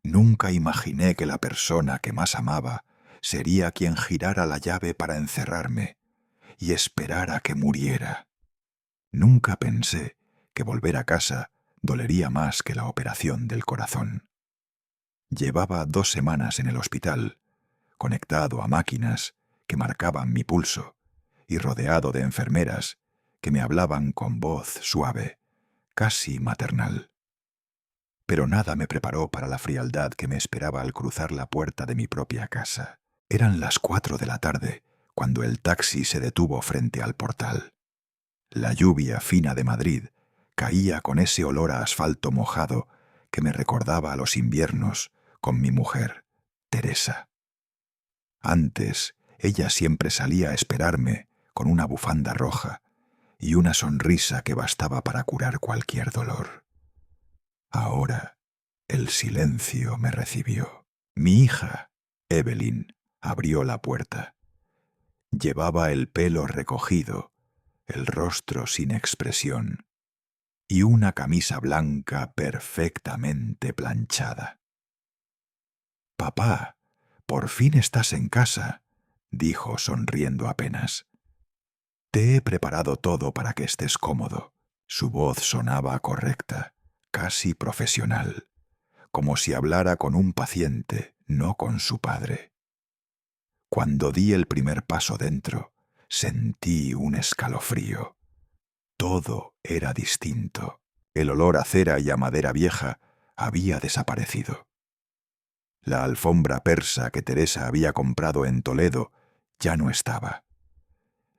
Nunca imaginé que la persona que más amaba sería quien girara la llave para encerrarme y esperara que muriera. Nunca pensé que volver a casa dolería más que la operación del corazón. Llevaba 2 semanas en el hospital, conectado a máquinas que marcaban mi pulso y rodeado de enfermeras que me hablaban con voz suave, casi maternal. Pero nada me preparó para la frialdad que me esperaba al cruzar la puerta de mi propia casa. Eran las 4 de la tarde cuando el taxi se detuvo frente al portal. La lluvia fina de Madrid caía con ese olor a asfalto mojado que me recordaba a los inviernos con mi mujer, Teresa. Antes, ella siempre salía a esperarme con una bufanda roja y una sonrisa que bastaba para curar cualquier dolor. Ahora, el silencio me recibió. Mi hija, Evelyn, abrió la puerta. Llevaba el pelo recogido, el rostro sin expresión y una camisa blanca perfectamente planchada. «Papá, por fin estás en casa», dijo sonriendo apenas. «Te he preparado todo para que estés cómodo». Su voz sonaba correcta, casi profesional, como si hablara con un paciente, no con su padre. Cuando di el primer paso dentro, sentí un escalofrío. Todo era distinto. El olor a cera y a madera vieja había desaparecido. La alfombra persa que Teresa había comprado en Toledo ya no estaba.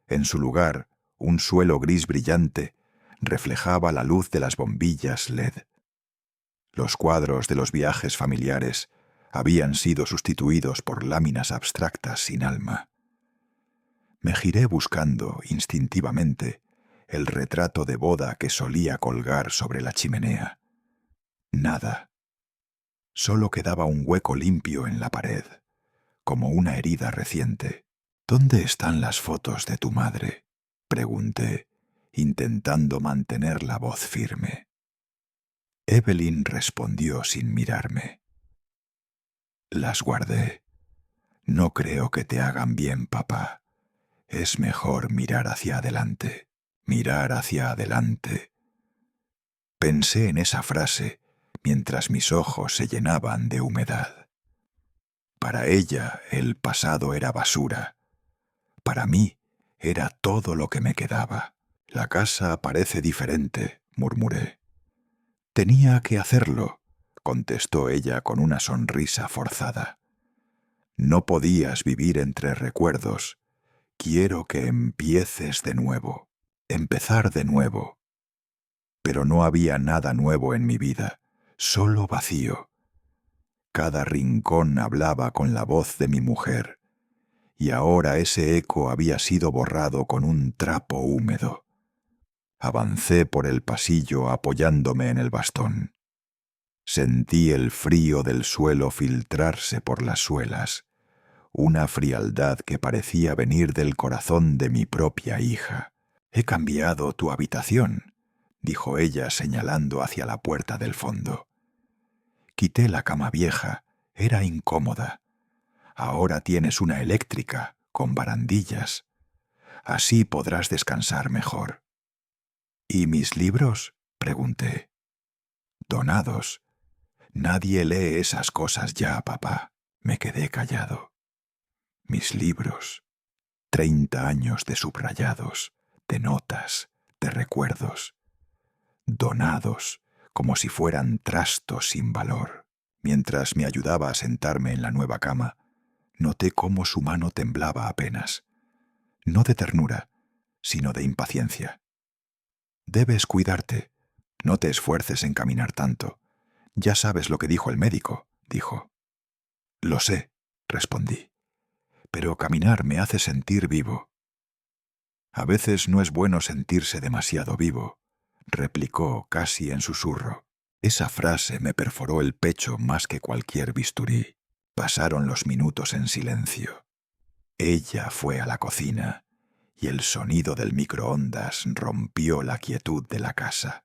En su lugar, un suelo gris brillante reflejaba la luz de las bombillas LED. Los cuadros de los viajes familiares habían sido sustituidos por láminas abstractas sin alma. Me giré buscando, instintivamente, el retrato de boda que solía colgar sobre la chimenea. Nada. Solo quedaba un hueco limpio en la pared, como una herida reciente. «¿Dónde están las fotos de tu madre?», pregunté, intentando mantener la voz firme. Evelyn respondió sin mirarme. «Las guardé. No creo que te hagan bien, papá. Es mejor mirar hacia adelante. Mirar hacia adelante». Pensé en esa frase mientras mis ojos se llenaban de humedad. Para ella el pasado era basura. Para mí era todo lo que me quedaba. «La casa parece diferente», murmuré. «Tenía que hacerlo», contestó ella con una sonrisa forzada. «No podías vivir entre recuerdos. Quiero que empieces de nuevo, empezar de nuevo». Pero no había nada nuevo en mi vida, solo vacío. Cada rincón hablaba con la voz de mi mujer, y ahora ese eco había sido borrado con un trapo húmedo. Avancé por el pasillo apoyándome en el bastón. Sentí el frío del suelo filtrarse por las suelas, una frialdad que parecía venir del corazón de mi propia hija. «He cambiado tu habitación», dijo ella señalando hacia la puerta del fondo. «Quité la cama vieja, era incómoda. Ahora tienes una eléctrica, con barandillas. Así podrás descansar mejor». «¿Y mis libros?», pregunté. «Donados. Nadie lee esas cosas ya, papá». Me quedé callado. Mis libros. 30 años de subrayados, de notas, de recuerdos. Donados, como si fueran trastos sin valor. Mientras me ayudaba a sentarme en la nueva cama, noté cómo su mano temblaba apenas. No de ternura, sino de impaciencia. «Debes cuidarte. No te esfuerces en caminar tanto. Ya sabes lo que dijo el médico», dijo. «Lo sé», respondí. «Pero caminar me hace sentir vivo». «A veces no es bueno sentirse demasiado vivo», replicó casi en susurro. Esa frase me perforó el pecho más que cualquier bisturí. Pasaron los minutos en silencio. Ella fue a la cocina y el sonido del microondas rompió la quietud de la casa.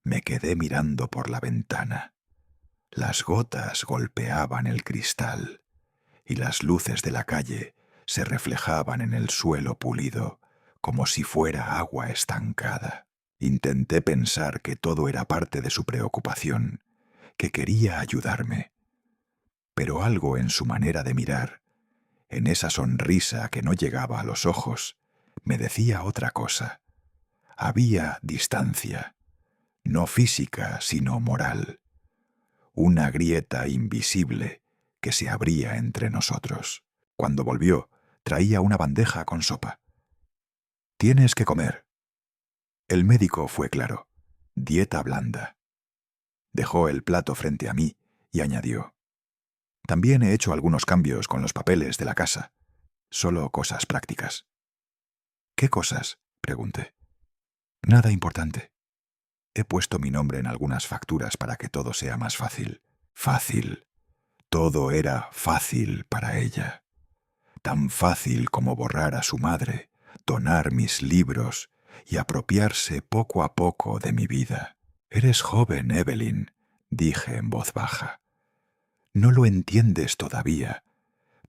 Me quedé mirando por la ventana. Las gotas golpeaban el cristal y las luces de la calle se reflejaban en el suelo pulido como si fuera agua estancada. Intenté pensar que todo era parte de su preocupación, que quería ayudarme, pero algo en su manera de mirar, en esa sonrisa que no llegaba a los ojos, me decía otra cosa. Había distancia, no física sino moral, una grieta invisible que se abría entre nosotros. Cuando volvió, traía una bandeja con sopa. «Tienes que comer». El médico fue claro. Dieta blanda. Dejó el plato frente a mí y añadió: «También he hecho algunos cambios con los papeles de la casa. Solo cosas prácticas». «¿Qué cosas?», pregunté. «Nada importante. He puesto mi nombre en algunas facturas para que todo sea más fácil». Fácil. Todo era fácil para ella. Tan fácil como borrar a su madre, donar mis libros y apropiarse poco a poco de mi vida. «Eres joven, Evelyn», dije en voz baja. «No lo entiendes todavía,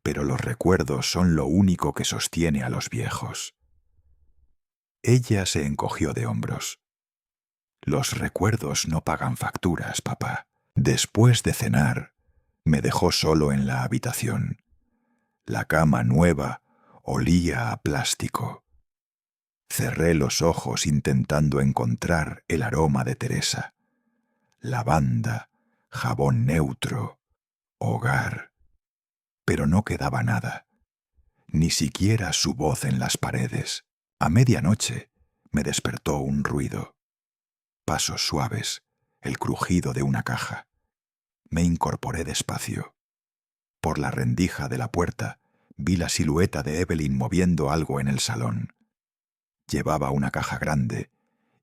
pero los recuerdos son lo único que sostiene a los viejos». Ella se encogió de hombros. «Los recuerdos no pagan facturas, papá». Después de cenar, me dejó solo en la habitación. La cama nueva olía a plástico. Cerré los ojos intentando encontrar el aroma de Teresa. Lavanda, jabón neutro, hogar. Pero no quedaba nada, ni siquiera su voz en las paredes. A medianoche me despertó un ruido. Pasos suaves, el crujido de una caja. Me incorporé despacio. Por la rendija de la puerta vi la silueta de Evelyn moviendo algo en el salón. Llevaba una caja grande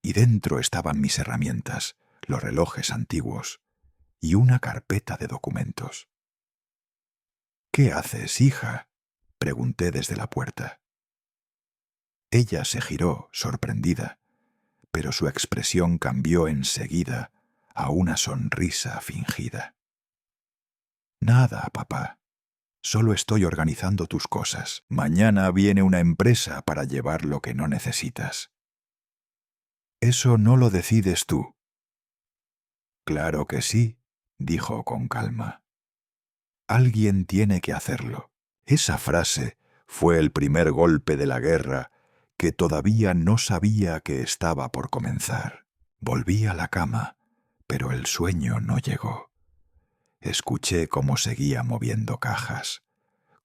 y dentro estaban mis herramientas, los relojes antiguos y una carpeta de documentos. «¿Qué haces, hija?», pregunté desde la puerta. Ella se giró, sorprendida, pero su expresión cambió enseguida a una sonrisa fingida. «Nada, papá. Solo estoy organizando tus cosas. Mañana viene una empresa para llevar lo que no necesitas». «Eso no lo decides tú». «Claro que sí», dijo con calma. «Alguien tiene que hacerlo». Esa frase fue el primer golpe de la guerra que todavía no sabía que estaba por comenzar. Volví a la cama, pero el sueño no llegó. Escuché cómo seguía moviendo cajas,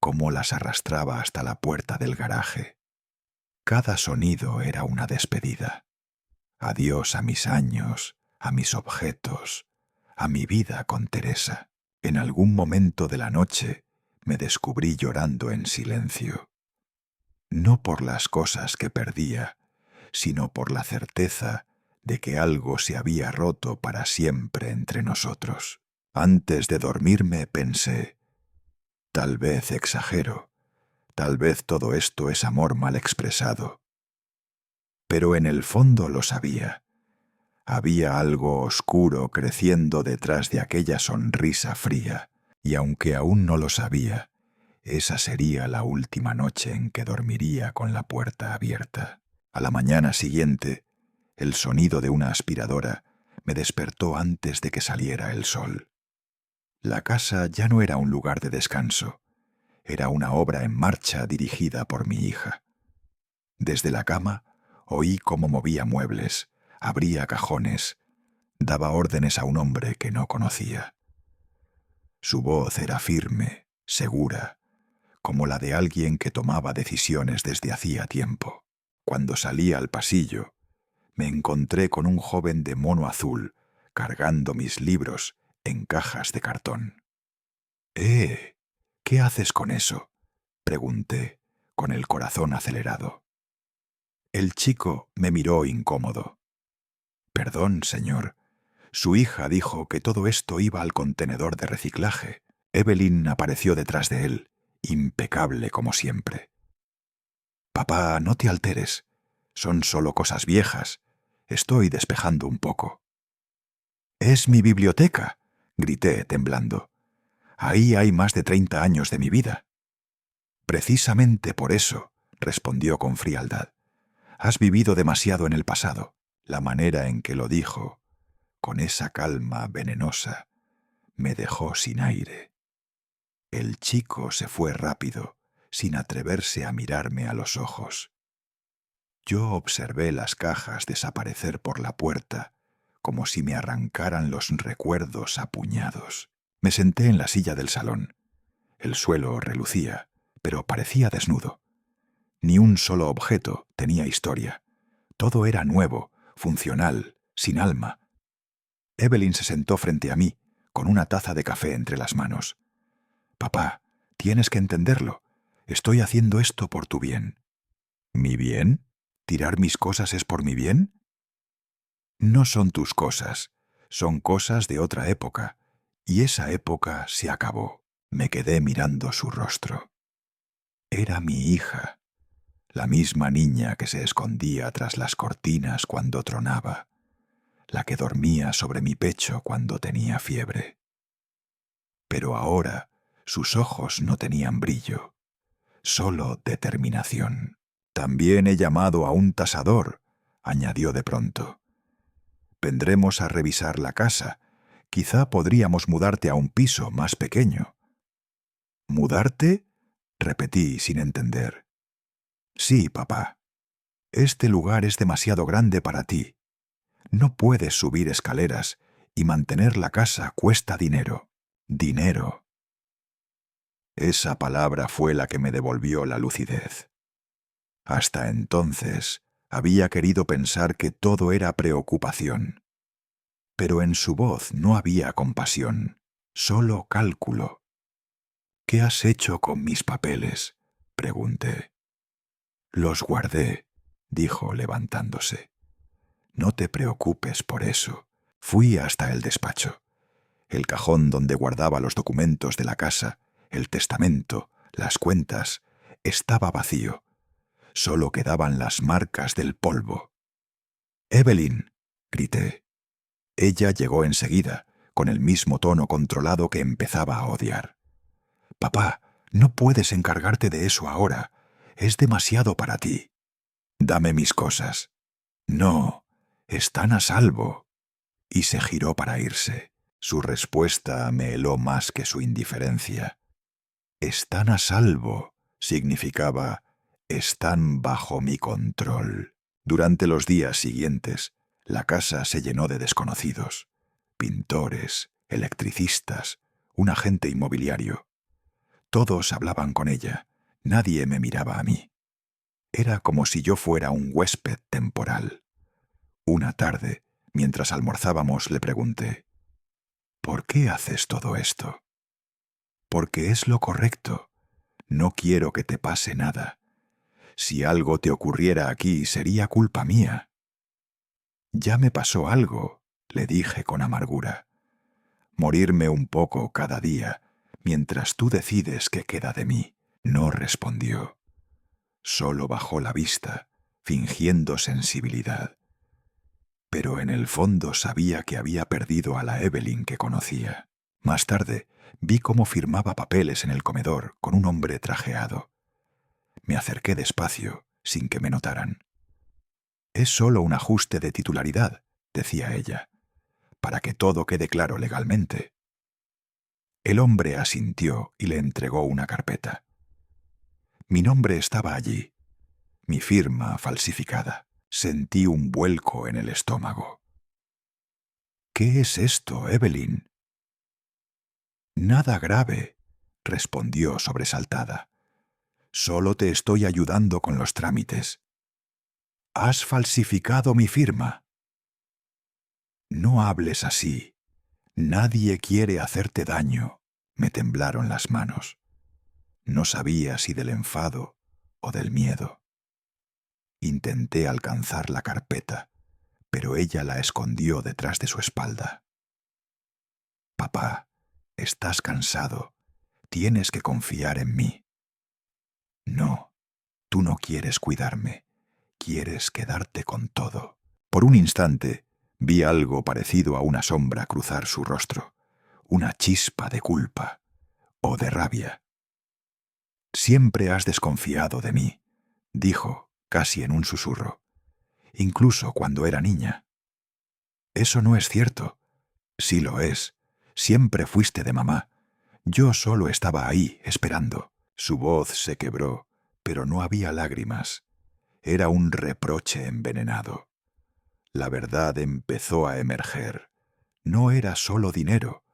cómo las arrastraba hasta la puerta del garaje. Cada sonido era una despedida. Adiós a mis años, a mis objetos, a mi vida con Teresa. En algún momento de la noche me descubrí llorando en silencio. No por las cosas que perdía, sino por la certeza de que algo se había roto para siempre entre nosotros. Antes de dormirme pensé: tal vez exagero, tal vez todo esto es amor mal expresado. Pero en el fondo lo sabía. Había algo oscuro creciendo detrás de aquella sonrisa fría, y aunque aún no lo sabía, esa sería la última noche en que dormiría con la puerta abierta. A la mañana siguiente, el sonido de una aspiradora me despertó antes de que saliera el sol. La casa ya no era un lugar de descanso, era una obra en marcha dirigida por mi hija. Desde la cama oí cómo movía muebles, abría cajones, daba órdenes a un hombre que no conocía. Su voz era firme, segura, como la de alguien que tomaba decisiones desde hacía tiempo. Cuando salí al pasillo, me encontré con un joven de mono azul cargando mis libros en cajas de cartón. ¿Qué haces con eso?», pregunté, con el corazón acelerado. El chico me miró incómodo. «Perdón, señor. Su hija dijo que todo esto iba al contenedor de reciclaje». Evelyn apareció detrás de él, impecable como siempre. «Papá, no te alteres. Son solo cosas viejas. Estoy despejando un poco». «Es mi biblioteca», grité temblando. Ahí hay más de 30 años de mi vida. Precisamente por eso, respondió con frialdad. Has vivido demasiado en el pasado. La manera en que lo dijo, con esa calma venenosa, me dejó sin aire. El chico se fue rápido, sin atreverse a mirarme a los ojos. Yo observé las cajas desaparecer por la puerta, como si me arrancaran los recuerdos a puñados. Me senté en la silla del salón. El suelo relucía, pero parecía desnudo. Ni un solo objeto tenía historia. Todo era nuevo, funcional, sin alma. Evelyn se sentó frente a mí, con una taza de café entre las manos. «Papá, tienes que entenderlo. Estoy haciendo esto por tu bien». ¿Mi bien? ¿Tirar mis cosas es por mi bien? No son tus cosas, son cosas de otra época, y esa época se acabó. Me quedé mirando su rostro. Era mi hija, la misma niña que se escondía tras las cortinas cuando tronaba, la que dormía sobre mi pecho cuando tenía fiebre. Pero ahora sus ojos no tenían brillo, solo determinación. También he llamado a un tasador, añadió de pronto. Vendremos a revisar la casa. Quizá podríamos mudarte a un piso más pequeño. ¿Mudarte? Repetí sin entender. Sí, papá. Este lugar es demasiado grande para ti. No puedes subir escaleras y mantener la casa cuesta dinero. Dinero. Esa palabra fue la que me devolvió la lucidez. Hasta entonces había querido pensar que todo era preocupación. Pero en su voz no había compasión, solo cálculo. «¿Qué has hecho con mis papeles?», pregunté. «Los guardé», dijo levantándose. «No te preocupes por eso». Fui hasta el despacho. El cajón donde guardaba los documentos de la casa, el testamento, las cuentas, estaba vacío. Solo quedaban las marcas del polvo. «Evelyn», grité. Ella llegó enseguida, con el mismo tono controlado que empezaba a odiar. «Papá, no puedes encargarte de eso ahora. Es demasiado para ti. Dame mis cosas». «No, están a salvo». Y se giró para irse. Su respuesta me heló más que su indiferencia. «Están a salvo» significaba «están bajo mi control». Durante los días siguientes, la casa se llenó de desconocidos. Pintores, electricistas, un agente inmobiliario. Todos hablaban con ella. Nadie me miraba a mí. Era como si yo fuera un huésped temporal. Una tarde, mientras almorzábamos, le pregunté: «¿Por qué haces todo esto?» «Porque es lo correcto. No quiero que te pase nada. Si algo te ocurriera aquí, sería culpa mía». «Ya me pasó algo», le dije con amargura. «Morirme un poco cada día, mientras tú decides qué queda de mí». No respondió. Solo bajó la vista, fingiendo sensibilidad. Pero en el fondo sabía que había perdido a la Evelyn que conocía. Más tarde, vi cómo firmaba papeles en el comedor con un hombre trajeado. Me acerqué despacio, sin que me notaran. «Es solo un ajuste de titularidad», decía ella, «para que todo quede claro legalmente». El hombre asintió y le entregó una carpeta. Mi nombre estaba allí, mi firma falsificada. Sentí un vuelco en el estómago. «¿Qué es esto, Evelyn?» «Nada grave», respondió sobresaltada. «Solo te estoy ayudando con los trámites». «¿Has falsificado mi firma?» «No hables así. Nadie quiere hacerte daño». Me temblaron las manos. No sabía si del enfado o del miedo. Intenté alcanzar la carpeta, pero ella la escondió detrás de su espalda. «Papá, estás cansado. Tienes que confiar en mí». «No, tú no quieres cuidarme. Quieres quedarte con todo». Por un instante vi algo parecido a una sombra cruzar su rostro. una chispa de culpa o de rabia. «Siempre has desconfiado de mí», dijo, casi en un susurro, «incluso cuando era niña». «Eso no es cierto». «Sí lo es. Siempre fuiste de mamá. Yo solo estaba ahí, esperando». Su voz se quebró, pero no había lágrimas. Era un reproche envenenado. La verdad empezó a emerger. No era solo dinero,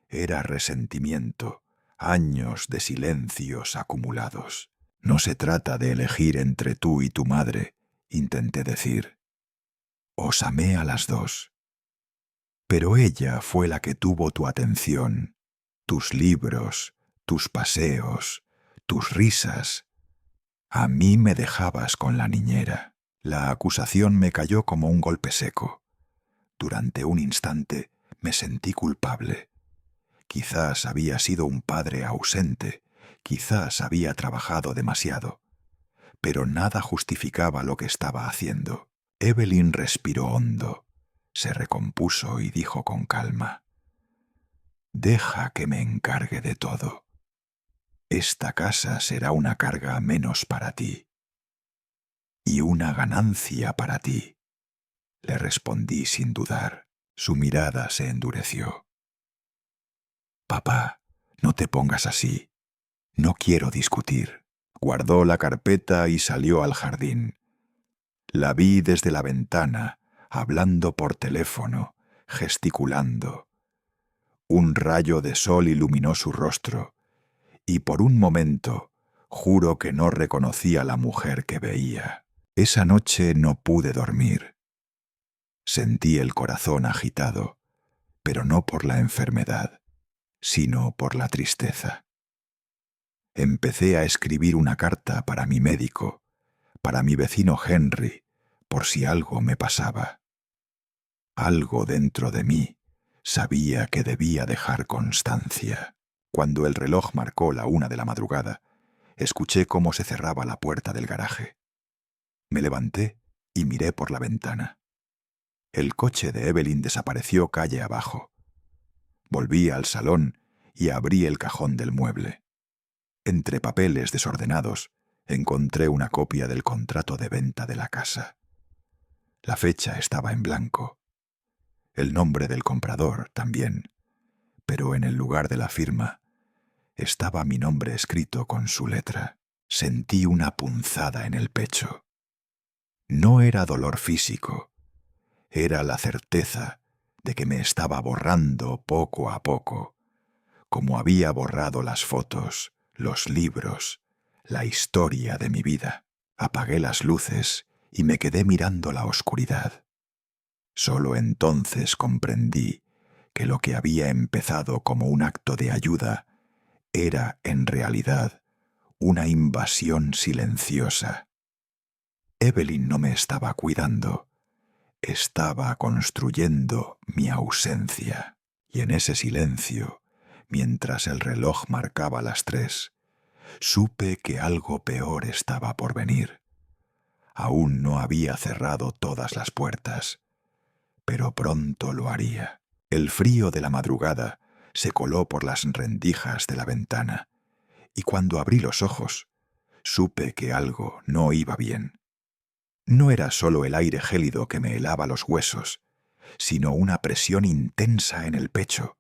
era resentimiento, años de silencios acumulados. «No se trata de elegir entre tú y tu madre», intenté decir. «Os amé a las dos. Pero ella fue la que tuvo tu atención, tus libros, tus paseos, tus risas. A mí me dejabas con la niñera». La acusación me cayó como un golpe seco. Durante un instante me sentí culpable. Quizás había sido un padre ausente, quizás había trabajado demasiado, pero nada justificaba lo que estaba haciendo. Evelyn respiró hondo, se recompuso y dijo con calma: «Deja que me encargue de todo. Esta casa será una carga menos para ti. Y una ganancia para ti», le respondí sin dudar. Su mirada se endureció. «Papá, no te pongas así. No quiero discutir». Guardó la carpeta y salió al jardín. La vi desde la ventana, hablando por teléfono, gesticulando. Un rayo de sol iluminó su rostro, y por un momento juro que no reconocí a la mujer que veía. Esa noche no pude dormir. Sentí el corazón agitado, pero no por la enfermedad, sino por la tristeza. Empecé a escribir una carta para mi médico, para mi vecino Henry, por si algo me pasaba. Algo dentro de mí sabía que debía dejar constancia. Cuando el reloj marcó la 1 de la madrugada, escuché cómo se cerraba la puerta del garaje. Me levanté y miré por la ventana. El coche de Evelyn desapareció calle abajo. Volví al salón y abrí el cajón del mueble. Entre papeles desordenados, encontré una copia del contrato de venta de la casa. La fecha estaba en blanco. El nombre del comprador también, pero en el lugar de la firma estaba mi nombre escrito con su letra. Sentí una punzada en el pecho. No era dolor físico, era la certeza de que me estaba borrando poco a poco, como había borrado las fotos, los libros, la historia de mi vida. Apagué las luces y me quedé mirando la oscuridad. Solo entonces comprendí que lo que había empezado como un acto de ayuda era, en realidad, una invasión silenciosa. Evelyn no me estaba cuidando, estaba construyendo mi ausencia. Y en ese silencio, mientras el reloj marcaba las 3, supe que algo peor estaba por venir. Aún no había cerrado todas las puertas, pero pronto lo haría. El frío de la madrugada se coló por las rendijas de la ventana, y cuando abrí los ojos, supe que algo no iba bien. No era solo el aire gélido que me helaba los huesos, sino una presión intensa en el pecho,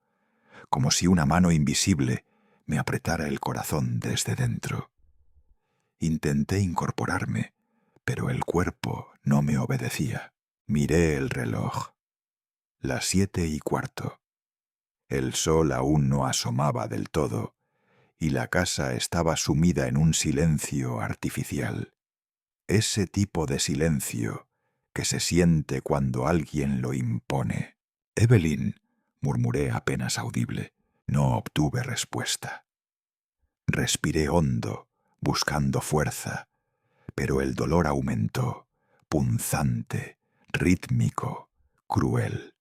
como si una mano invisible me apretara el corazón desde dentro. Intenté incorporarme, pero el cuerpo no me obedecía. Miré el reloj. Las 7:15. El sol aún no asomaba del todo, y la casa estaba sumida en un silencio artificial. Ese tipo de silencio que se siente cuando alguien lo impone. «Evelyn», murmuré apenas audible. No obtuve respuesta. Respiré hondo, buscando fuerza, pero el dolor aumentó, punzante, rítmico, cruel.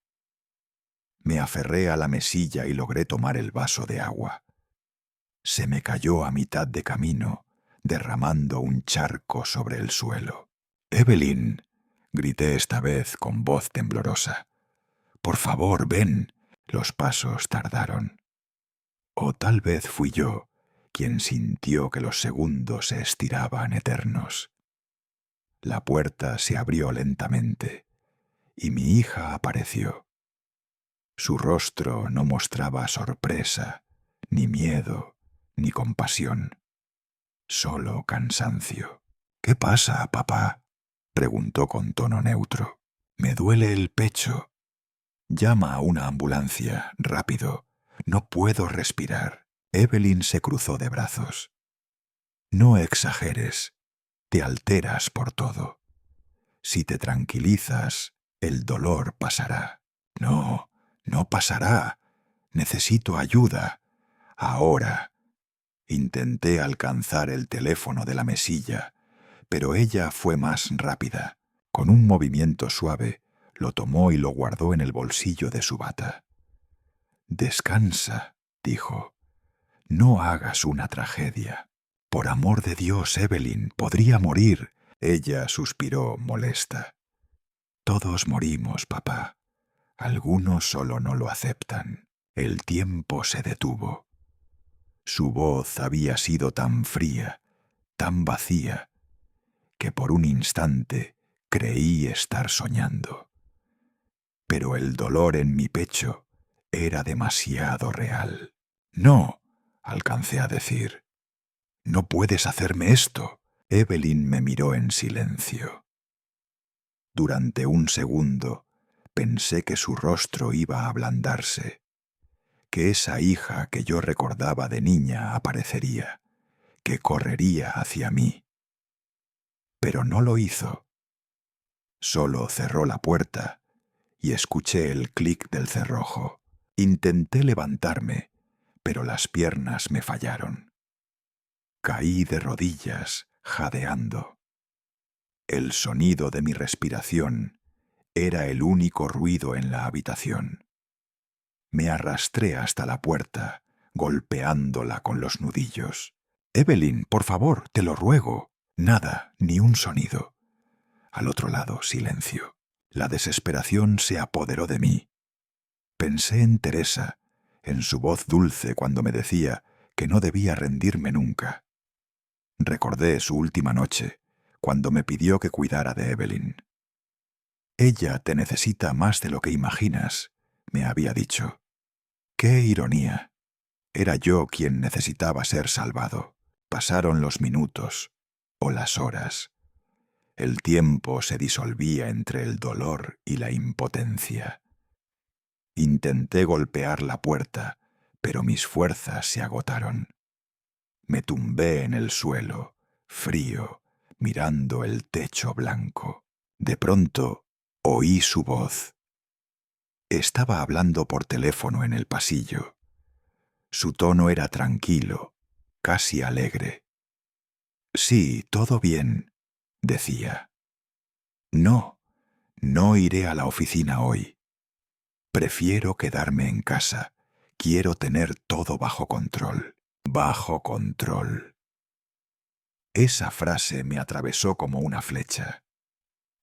Me aferré a la mesilla y logré tomar el vaso de agua. Se me cayó a mitad de camino, derramando un charco sobre el suelo. «Evelyn», grité esta vez con voz temblorosa. «Por favor, ven». Los pasos tardaron. O tal vez fui yo quien sintió que los segundos se estiraban eternos. La puerta se abrió lentamente y mi hija apareció. Su rostro no mostraba sorpresa, ni miedo, ni compasión, solo cansancio. «¿Qué pasa, papá?», preguntó con tono neutro. «Me duele el pecho». «Llama a una ambulancia, rápido. No puedo respirar». Evelyn se cruzó de brazos. «No exageres. Te alteras por todo. Si te tranquilizas, el dolor pasará». «No, no pasará. Necesito ayuda. Ahora». Intenté alcanzar el teléfono de la mesilla, pero ella fue más rápida. Con un movimiento suave, lo tomó y lo guardó en el bolsillo de su bata. «Descansa», dijo. «No hagas una tragedia». «Por amor de Dios, Evelyn, podría morir». Ella suspiró molesta. «Todos morimos, papá. Algunos solo no lo aceptan». El tiempo se detuvo. Su voz había sido tan fría, tan vacía, que por un instante creí estar soñando. Pero el dolor en mi pecho era demasiado real. «No», alcancé a decir. «No puedes hacerme esto». Evelyn me miró en silencio. Durante un segundo pensé que su rostro iba a ablandarse, que esa hija que yo recordaba de niña aparecería, que correría hacia mí. Pero no lo hizo. Solo cerró la puerta y escuché el clic del cerrojo. Intenté levantarme, pero las piernas me fallaron. Caí de rodillas, jadeando. El sonido de mi respiración era el único ruido en la habitación. Me arrastré hasta la puerta, golpeándola con los nudillos. «Evelyn, por favor, te lo ruego». Nada, ni un sonido. Al otro lado, silencio. La desesperación se apoderó de mí. Pensé en Teresa, en su voz dulce cuando me decía que no debía rendirme nunca. Recordé su última noche, cuando me pidió que cuidara de Evelyn. «Ella te necesita más de lo que imaginas», me había dicho. ¡Qué ironía! Era yo quien necesitaba ser salvado. Pasaron los minutos, o las horas. El tiempo se disolvía entre el dolor y la impotencia. Intenté golpear la puerta, pero mis fuerzas se agotaron. Me tumbé en el suelo, frío, mirando el techo blanco. De pronto oí su voz. Estaba hablando por teléfono en el pasillo. Su tono era tranquilo, casi alegre. «Sí, todo bien», decía. «No, no iré a la oficina hoy. Prefiero quedarme en casa. Quiero tener todo bajo control». Bajo control. Esa frase me atravesó como una flecha.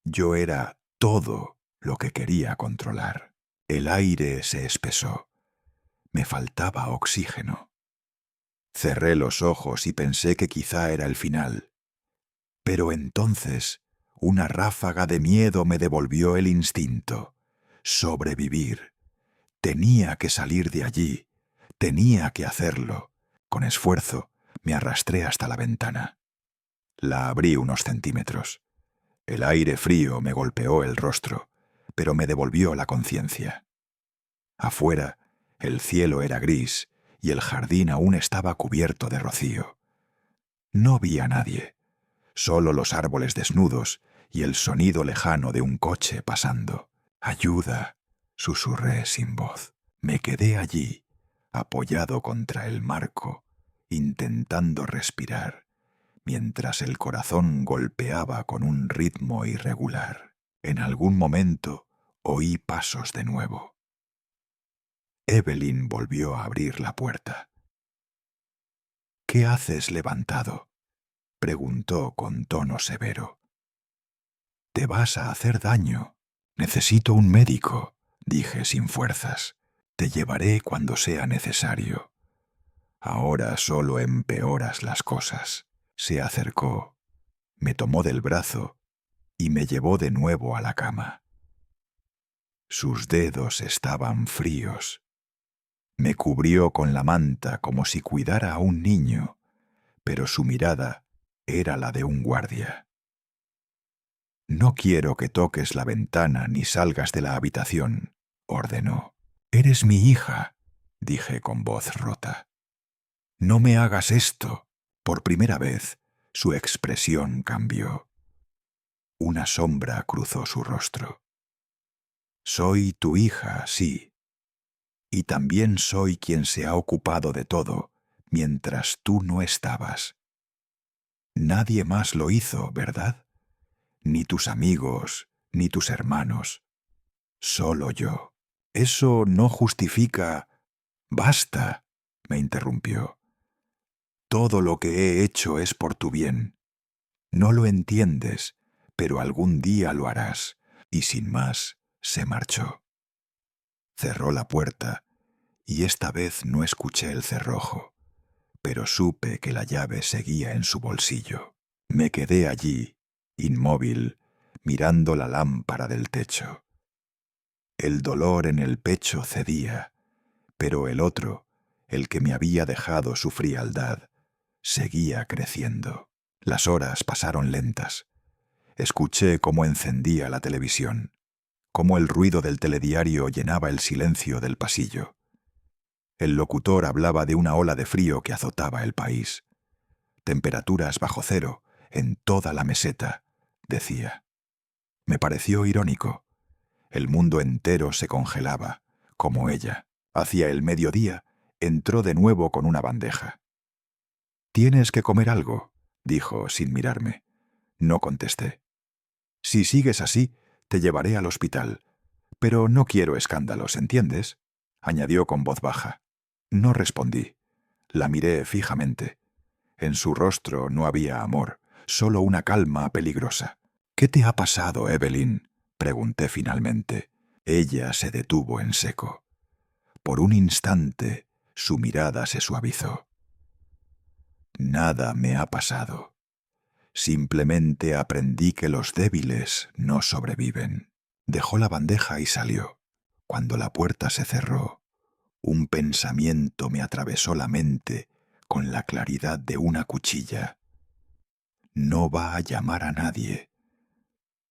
Yo era todo lo que quería controlar. El aire se espesó. Me faltaba oxígeno. Cerré los ojos y pensé que quizá era el final. Pero entonces una ráfaga de miedo me devolvió el instinto. Sobrevivir. Tenía que salir de allí. Tenía que hacerlo. Con esfuerzo me arrastré hasta la ventana. La abrí unos centímetros. El aire frío me golpeó el rostro, pero me devolvió la conciencia. Afuera, el cielo era gris y el jardín aún estaba cubierto de rocío. No vi a nadie, solo los árboles desnudos y el sonido lejano de un coche pasando. «Ayuda», susurré sin voz. Me quedé allí, apoyado contra el marco, intentando respirar, mientras el corazón golpeaba con un ritmo irregular. En algún momento oí pasos de nuevo. Evelyn volvió a abrir la puerta. «¿Qué haces levantado?», preguntó con tono severo. «Te vas a hacer daño. Necesito un médico», dije sin fuerzas. «Te llevaré cuando sea necesario». Ahora solo empeoras las cosas. Se acercó, me tomó del brazo y me llevó de nuevo a la cama. Sus dedos estaban fríos. Me cubrió con la manta como si cuidara a un niño, pero su mirada era la de un guardia. «No quiero que toques la ventana ni salgas de la habitación», ordenó. «Eres mi hija», dije con voz rota. «No me hagas esto». Por primera vez, su expresión cambió. Una sombra cruzó su rostro. «Soy tu hija, sí. Y también soy quien se ha ocupado de todo mientras tú no estabas. Nadie más lo hizo, ¿verdad? Ni tus amigos, ni tus hermanos. Solo yo. Eso no justifica... Basta, me interrumpió. Todo lo que he hecho es por tu bien. No lo entiendes, pero algún día lo harás. Y sin más, se marchó. Cerró la puerta, y esta vez no escuché el cerrojo, pero supe que la llave seguía en su bolsillo. Me quedé allí, inmóvil, mirando la lámpara del techo. El dolor en el pecho cedía, pero el otro, el que me había dejado su frialdad, seguía creciendo. Las horas pasaron lentas. Escuché cómo encendía la televisión, cómo el ruido del telediario llenaba el silencio del pasillo. El locutor hablaba de una ola de frío que azotaba el país. Temperaturas bajo cero en toda la meseta, decía. Me pareció irónico. El mundo entero se congelaba, como ella. Hacia el mediodía entró de nuevo con una bandeja. «¿Tienes que comer algo?», dijo sin mirarme. No contesté. «Si sigues así, te llevaré al hospital. Pero no quiero escándalos, ¿entiendes?», añadió con voz baja. No respondí. La miré fijamente. En su rostro no había amor, solo una calma peligrosa. «¿Qué te ha pasado, Evelyn?», pregunté finalmente. Ella se detuvo en seco. Por un instante, su mirada se suavizó. «Nada me ha pasado. Simplemente aprendí que los débiles no sobreviven». Dejó la bandeja y salió. Cuando la puerta se cerró, un pensamiento me atravesó la mente con la claridad de una cuchilla. No va a llamar a nadie.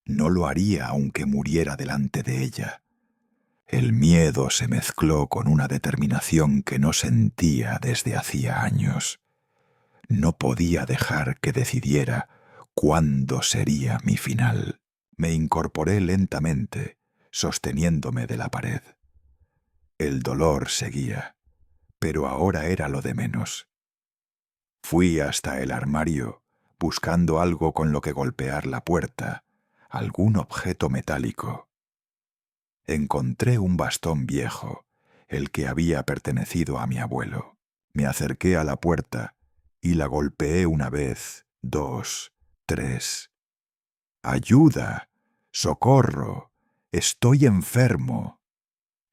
No lo haría aunque muriera delante de ella. El miedo se mezcló con una determinación que no sentía desde hacía años. No podía dejar que decidiera cuándo sería mi final. Me incorporé lentamente, sosteniéndome de la pared. El dolor seguía, pero ahora era lo de menos. Fui hasta el armario, buscando algo con lo que golpear la puerta, algún objeto metálico. Encontré un bastón viejo, el que había pertenecido a mi abuelo. Me acerqué a la puerta y la golpeé una vez, dos, tres. «¡Ayuda! ¡Socorro! ¡Estoy enfermo!»,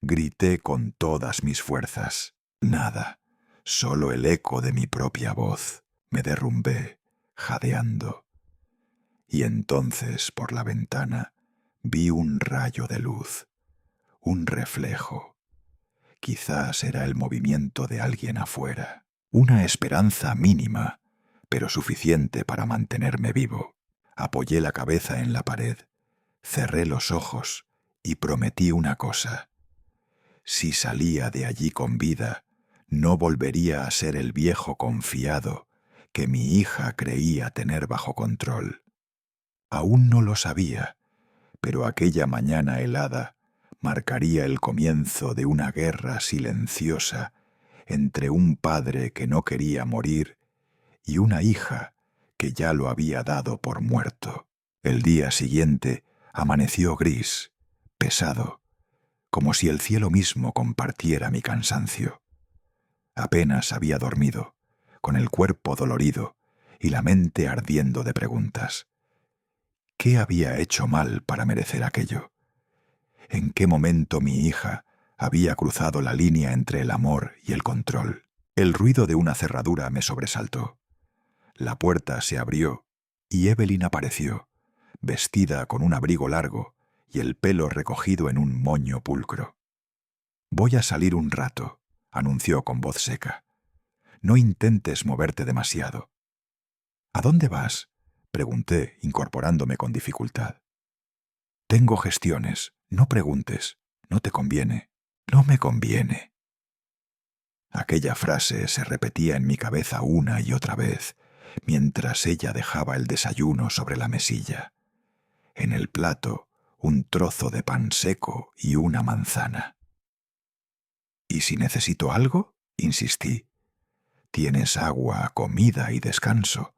grité con todas mis fuerzas. Nada, solo el eco de mi propia voz. Me derrumbé, jadeando. Y entonces, por la ventana, vi un rayo de luz, un reflejo. Quizás era el movimiento de alguien afuera. Una esperanza mínima, pero suficiente para mantenerme vivo. Apoyé la cabeza en la pared, cerré los ojos y prometí una cosa. Si salía de allí con vida, no volvería a ser el viejo confiado que mi hija creía tener bajo control. Aún no lo sabía, pero aquella mañana helada marcaría el comienzo de una guerra silenciosa entre un padre que no quería morir y una hija que ya lo había dado por muerto. El día siguiente amaneció gris, pesado, como si el cielo mismo compartiera mi cansancio. Apenas había dormido, con el cuerpo dolorido y la mente ardiendo de preguntas. ¿Qué había hecho mal para merecer aquello? ¿En qué momento mi hija había cruzado la línea entre el amor y el control? El ruido de una cerradura me sobresaltó. La puerta se abrió y Evelyn apareció, vestida con un abrigo largo y el pelo recogido en un moño pulcro. «Voy a salir un rato», anunció con voz seca. «No intentes moverte demasiado». «¿A dónde vas?», pregunté, incorporándome con dificultad. «Tengo gestiones. No preguntes. No te conviene». «No me conviene». Aquella frase se repetía en mi cabeza una y otra vez, mientras ella dejaba el desayuno sobre la mesilla. En el plato, un trozo de pan seco y una manzana. «¿Y si necesito algo?», insistí. «Tienes agua, comida y descanso.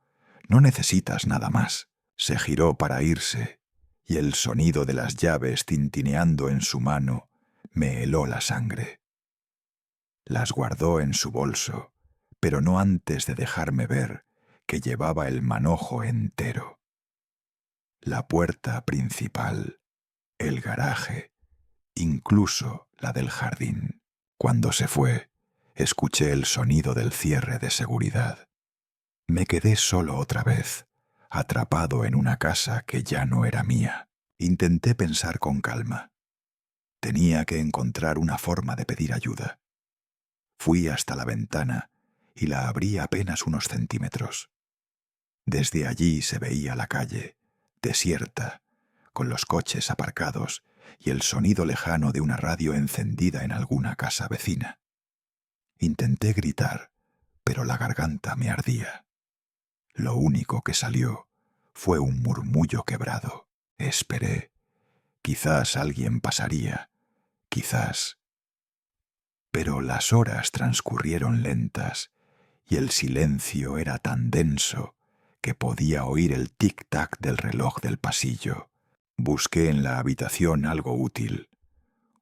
No necesitas nada más». Se giró para irse, y el sonido de las llaves tintineando en su mano me heló la sangre. Las guardó en su bolso, pero no antes de dejarme ver que llevaba el manojo entero. La puerta principal, el garaje, incluso la del jardín. Cuando se fue, escuché el sonido del cierre de seguridad. Me quedé solo otra vez, atrapado en una casa que ya no era mía. Intenté pensar con calma. Tenía que encontrar una forma de pedir ayuda. Fui hasta la ventana y la abrí apenas unos centímetros. Desde allí se veía la calle, desierta, con los coches aparcados y el sonido lejano de una radio encendida en alguna casa vecina. Intenté gritar, pero la garganta me ardía. Lo único que salió fue un murmullo quebrado. Esperé. Quizás alguien pasaría, quizás. Pero las horas transcurrieron lentas y el silencio era tan denso que podía oír el tic-tac del reloj del pasillo. Busqué en la habitación algo útil.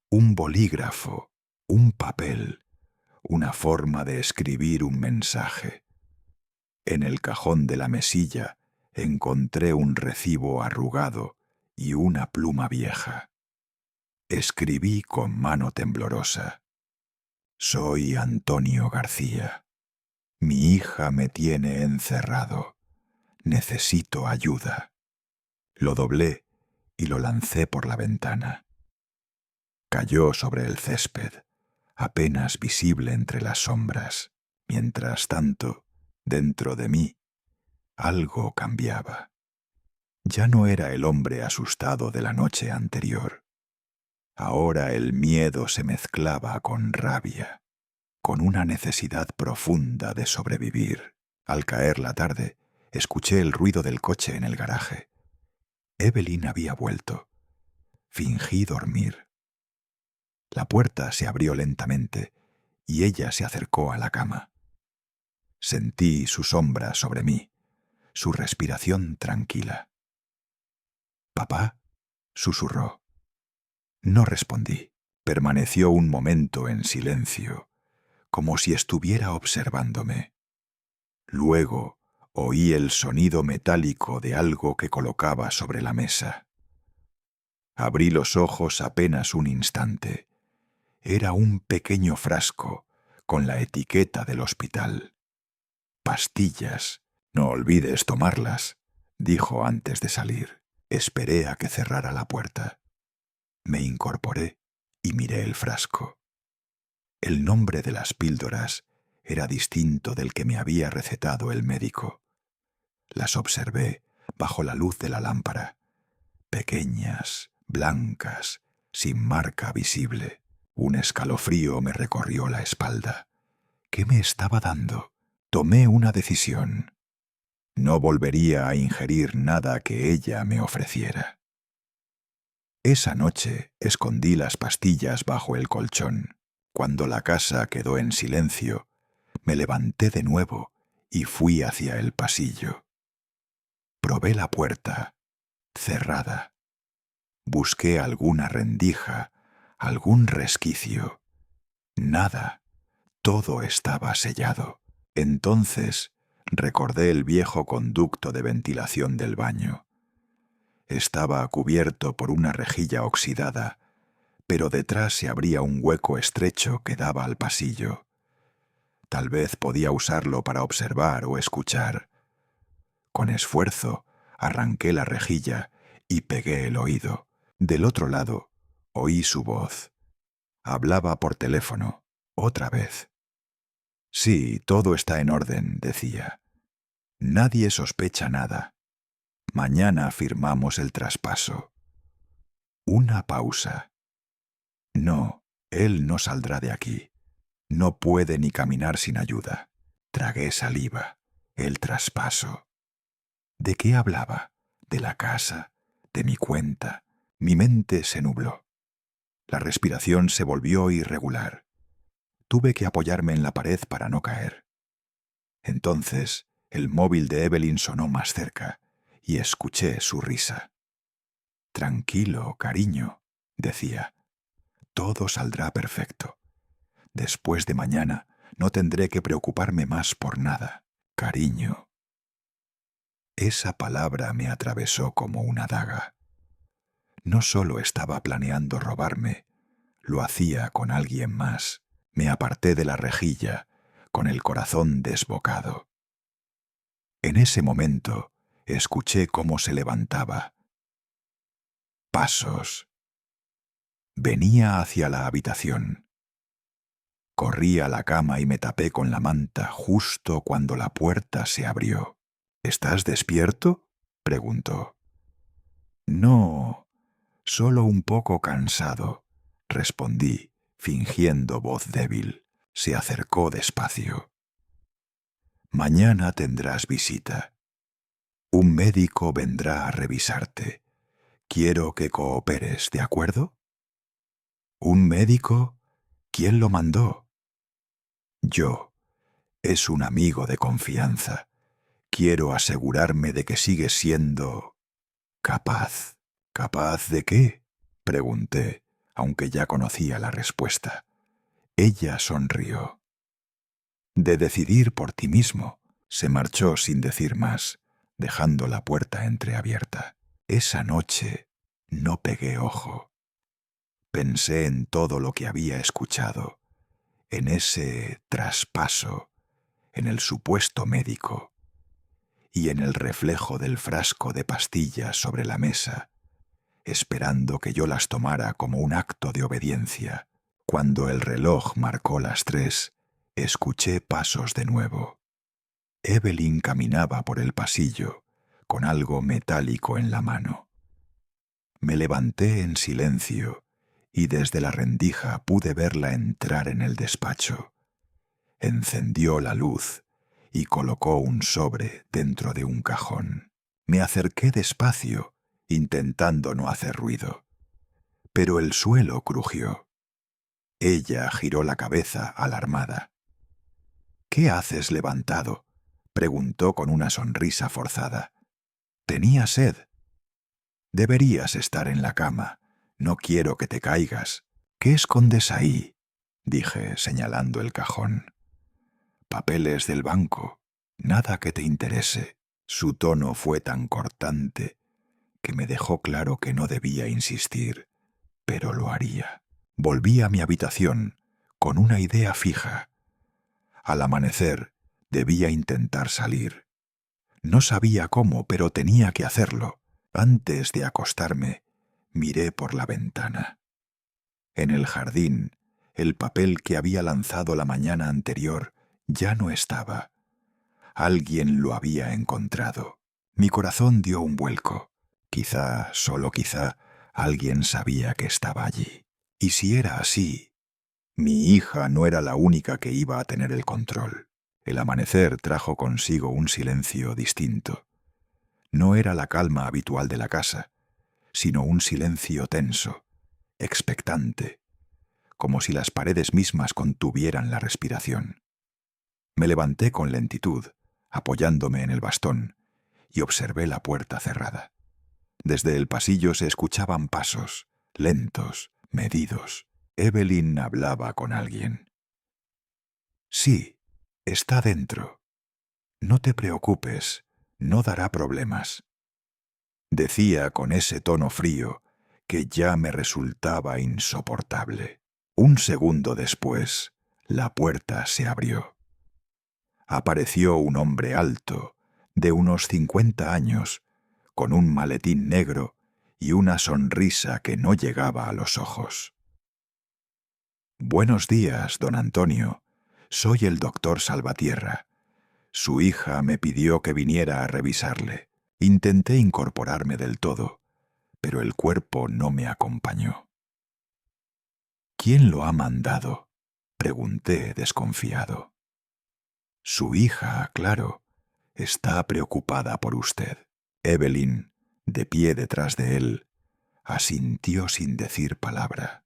Un bolígrafo, un papel, una forma de escribir un mensaje. En el cajón de la mesilla encontré un recibo arrugado y una pluma vieja. Escribí con mano temblorosa: «Soy Antonio García. Mi hija me tiene encerrado. Necesito ayuda». Lo doblé y lo lancé por la ventana. Cayó sobre el césped, apenas visible entre las sombras. Mientras tanto, dentro de mí, algo cambiaba. Ya no era el hombre asustado de la noche anterior. Ahora el miedo se mezclaba con rabia, con una necesidad profunda de sobrevivir. Al caer la tarde, escuché el ruido del coche en el garaje. Evelyn había vuelto. Fingí dormir. La puerta se abrió lentamente y ella se acercó a la cama. Sentí su sombra sobre mí, su respiración tranquila. «¿Papá?», susurró. No respondí. Permaneció un momento en silencio, como si estuviera observándome. Luego oí el sonido metálico de algo que colocaba sobre la mesa. Abrí los ojos apenas un instante. Era un pequeño frasco con la etiqueta del hospital. «Pastillas. No olvides tomarlas», dijo antes de salir. Esperé a que cerrara la puerta. Me incorporé y miré el frasco. El nombre de las píldoras era distinto del que me había recetado el médico. Las observé bajo la luz de la lámpara. Pequeñas, blancas, sin marca visible. Un escalofrío me recorrió la espalda. ¿Qué me estaba dando? Tomé una decisión. No volvería a ingerir nada que ella me ofreciera. Esa noche escondí las pastillas bajo el colchón. Cuando la casa quedó en silencio, me levanté de nuevo y fui hacia el pasillo. Probé la puerta, cerrada. Busqué alguna rendija, algún resquicio. Nada, todo estaba sellado. Entonces recordé el viejo conducto de ventilación del baño. Estaba cubierto por una rejilla oxidada, pero detrás se abría un hueco estrecho que daba al pasillo. Tal vez podía usarlo para observar o escuchar. Con esfuerzo, arranqué la rejilla y pegué el oído. Del otro lado, oí su voz. Hablaba por teléfono, otra vez. Sí, todo está en orden, decía. Nadie sospecha nada. Mañana firmamos el traspaso. Una pausa. No, él no saldrá de aquí. No puede ni caminar sin ayuda. Tragué saliva. El traspaso. ¿De qué hablaba? De la casa, de mi cuenta. Mi mente se nubló. La respiración se volvió irregular. Tuve que apoyarme en la pared para no caer. Entonces, el móvil de Evelyn sonó más cerca y escuché su risa. Tranquilo, cariño, decía. Todo saldrá perfecto. Después de mañana no tendré que preocuparme más por nada. Cariño. Esa palabra me atravesó como una daga. No solo estaba planeando robarme, lo hacía con alguien más. Me aparté de la rejilla, con el corazón desbocado. En ese momento, escuché cómo se levantaba. Pasos. Venía hacia la habitación. Corrí a la cama y me tapé con la manta justo cuando la puerta se abrió. ¿Estás despierto?, preguntó. No, solo un poco cansado, respondí, fingiendo voz débil. Se acercó despacio. Mañana tendrás visita. Un médico vendrá a revisarte. Quiero que cooperes, ¿de acuerdo? ¿Un médico? ¿Quién lo mandó? Yo. Es un amigo de confianza. Quiero asegurarme de que sigues siendo capaz. ¿Capaz de qué?, pregunté, aunque ya conocía la respuesta. Ella sonrió. De decidir por ti mismo. Se marchó sin decir más, dejando la puerta entreabierta. Esa noche no pegué ojo. Pensé en todo lo que había escuchado, en ese traspaso, en el supuesto médico y en el reflejo del frasco de pastillas sobre la mesa, esperando que yo las tomara como un acto de obediencia. Cuando el reloj marcó las 3, escuché pasos de nuevo. Evelyn caminaba por el pasillo, con algo metálico en la mano. Me levanté en silencio y desde la rendija pude verla entrar en el despacho. Encendió la luz y colocó un sobre dentro de un cajón. Me acerqué despacio, intentando no hacer ruido. Pero el suelo crujió. Ella giró la cabeza alarmada. «¿Qué haces levantado?», preguntó con una sonrisa forzada. «¿Tenía sed?». «Deberías estar en la cama. No quiero que te caigas». «¿Qué escondes ahí?», dije, señalando el cajón. «Papeles del banco. Nada que te interese». Su tono fue tan cortante que me dejó claro que no debía insistir, pero lo haría. Volví a mi habitación con una idea fija. Al amanecer debía intentar salir. No sabía cómo, pero tenía que hacerlo. Antes de acostarme, miré por la ventana. En el jardín, el papel que había lanzado la mañana anterior ya no estaba. Alguien lo había encontrado. Mi corazón dio un vuelco. Quizá, solo quizá, alguien sabía que estaba allí. Y si era así, mi hija no era la única que iba a tener el control. El amanecer trajo consigo un silencio distinto. No era la calma habitual de la casa, sino un silencio tenso, expectante, como si las paredes mismas contuvieran la respiración. Me levanté con lentitud, apoyándome en el bastón, y observé la puerta cerrada. Desde el pasillo se escuchaban pasos, lentos, medidos. Evelyn hablaba con alguien. «Sí, está dentro. No te preocupes, no dará problemas», decía con ese tono frío que ya me resultaba insoportable. Un segundo después, la puerta se abrió. apareció un hombre alto, de unos 50 años, con un maletín negro y una sonrisa que no llegaba a los ojos. «Buenos días, don Antonio. Soy el doctor Salvatierra. Su hija me pidió que viniera a revisarle. Intenté incorporarme del todo, pero el cuerpo no me acompañó». «¿Quién lo ha mandado?», pregunté desconfiado. «Su hija, claro. Está preocupada por usted». Evelyn, de pie detrás de él, asintió sin decir palabra.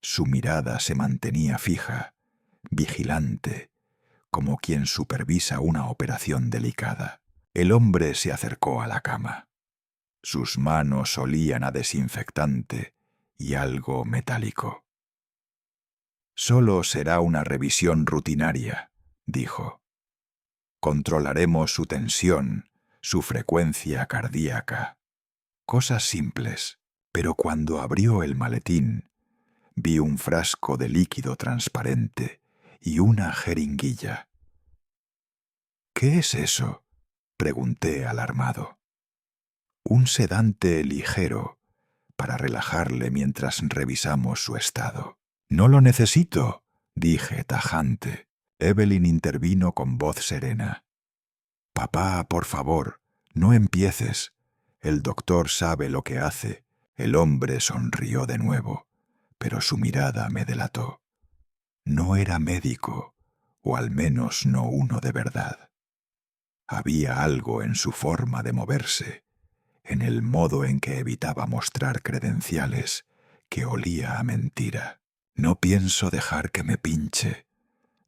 Su mirada se mantenía fija, vigilante, como quien supervisa una operación delicada. El hombre se acercó a la cama. Sus manos olían a desinfectante y algo metálico. «Solo será una revisión rutinaria», dijo. «Controlaremos su tensión, su frecuencia cardíaca. Cosas simples». Pero cuando abrió el maletín, vi un frasco de líquido transparente y una jeringuilla. «¿Qué es eso?», pregunté alarmado. «Un sedante ligero para relajarle mientras revisamos su estado». «No lo necesito», dije tajante. Evelyn intervino con voz serena. «Papá, por favor, no empieces. El doctor sabe lo que hace». El hombre sonrió de nuevo, pero su mirada me delató. No era médico, o al menos no uno de verdad. Había algo en su forma de moverse, en el modo en que evitaba mostrar credenciales, que olía a mentira. «No pienso dejar que me pinche»,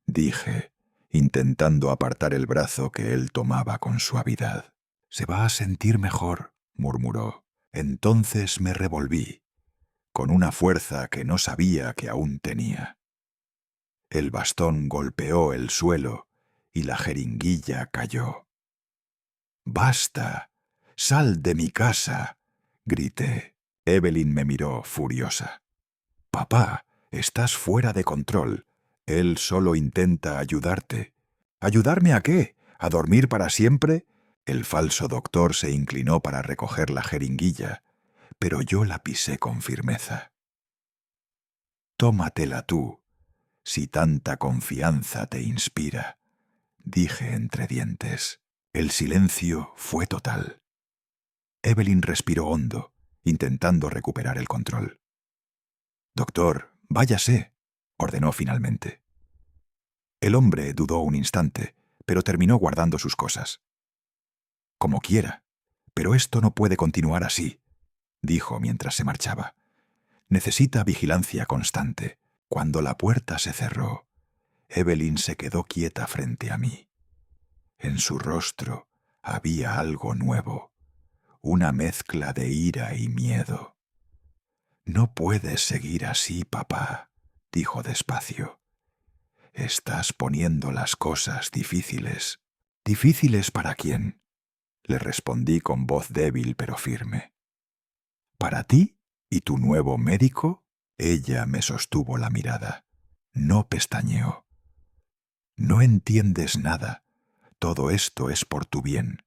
dije, intentando apartar el brazo que él tomaba con suavidad. «Se va a sentir mejor», murmuró. Entonces me revolví, con una fuerza que no sabía que aún tenía. El bastón golpeó el suelo y la jeringuilla cayó. «¡Basta! ¡Sal de mi casa!», grité. Evelyn me miró furiosa. «Papá, estás fuera de control. Él solo intenta ayudarte». «¿Ayudarme a qué? ¿A dormir para siempre?». El falso doctor se inclinó para recoger la jeringuilla, pero yo la pisé con firmeza. «Tómatela tú, si tanta confianza te inspira», dije entre dientes. El silencio fue total. Evelyn respiró hondo, intentando recuperar el control. «Doctor, váyase», ordenó finalmente. El hombre dudó un instante, pero terminó guardando sus cosas. «Como quiera, pero esto no puede continuar así», dijo mientras se marchaba. «Necesita vigilancia constante». Cuando la puerta se cerró, Evelyn se quedó quieta frente a mí. En su rostro había algo nuevo, una mezcla de ira y miedo. «No puedes seguir así, papá», dijo despacio. «Estás poniendo las cosas difíciles». «¿Difíciles para quién?», le respondí con voz débil pero firme. «¿Para ti y tu nuevo médico?». Ella me sostuvo la mirada. No pestañeó. «No entiendes nada. Todo esto es por tu bien.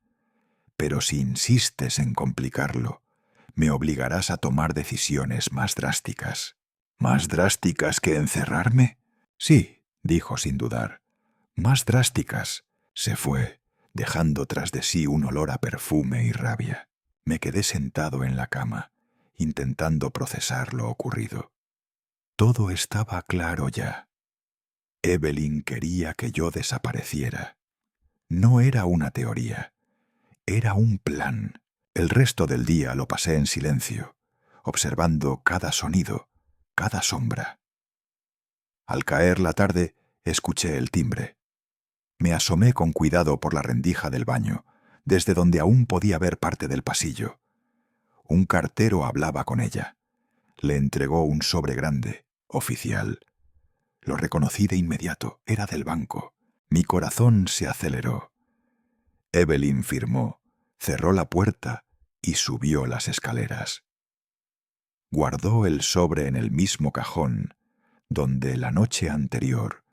Pero si insistes en complicarlo, me obligarás a tomar decisiones más drásticas». «¿Más drásticas que encerrarme?». «Sí», dijo sin dudar. «Más drásticas». Se fue, dejando tras de sí un olor a perfume y rabia. Me quedé sentado en la cama, intentando procesar lo ocurrido. Todo estaba claro ya. Evelyn quería que yo desapareciera. No era una teoría, era un plan. El resto del día lo pasé en silencio, observando cada sonido, cada sombra. Al caer la tarde, escuché el timbre. Me asomé con cuidado por la rendija del baño, desde donde aún podía ver parte del pasillo. Un cartero hablaba con ella. Le entregó un sobre grande, oficial. Lo reconocí de inmediato, era del banco. Mi corazón se aceleró. Evelyn firmó, cerró la puerta y subió las escaleras. Guardó el sobre en el mismo cajón donde la noche anterior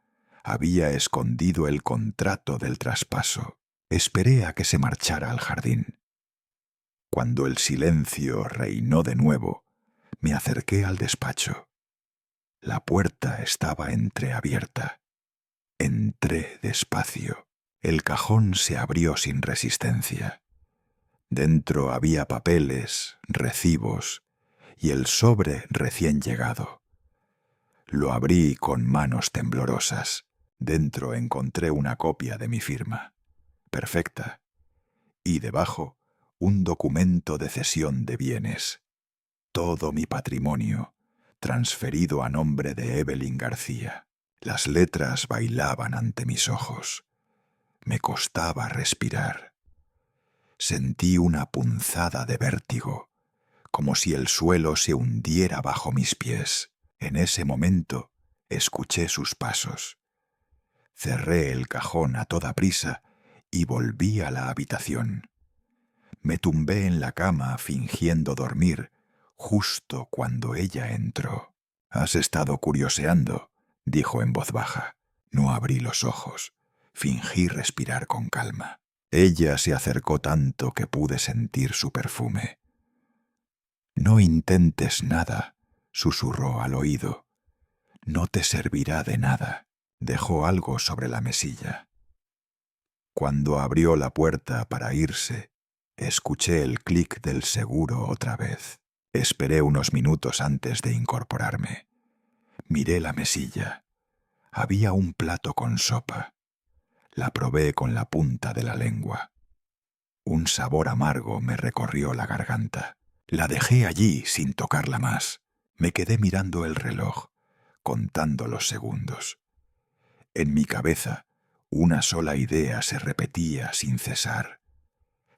Había escondido el contrato del traspaso. Esperé a que se marchara al jardín. Cuando el silencio reinó de nuevo, me acerqué al despacho. La puerta estaba entreabierta. Entré despacio. El cajón se abrió sin resistencia. Dentro había papeles, recibos y el sobre recién llegado. Lo abrí con manos temblorosas. Dentro encontré una copia de mi firma, perfecta, y debajo un documento de cesión de bienes. Todo mi patrimonio, transferido a nombre de Evelyn García. Las letras bailaban ante mis ojos. Me costaba respirar. Sentí una punzada de vértigo, como si el suelo se hundiera bajo mis pies. En ese momento escuché sus pasos. Cerré el cajón a toda prisa y volví a la habitación. Me tumbé en la cama fingiendo dormir justo cuando ella entró. «Has estado curioseando», dijo en voz baja. No abrí los ojos. Fingí respirar con calma. Ella se acercó tanto que pude sentir su perfume. «No intentes nada», susurró al oído. «No te servirá de nada». Dejó algo sobre la mesilla. Cuando abrió la puerta para irse, escuché el clic del seguro otra vez. Esperé unos minutos antes de incorporarme. Miré la mesilla. Había un plato con sopa. La probé con la punta de la lengua. Un sabor amargo me recorrió la garganta. La dejé allí sin tocarla más. Me quedé mirando el reloj, contando los segundos. En mi cabeza, una sola idea se repetía sin cesar.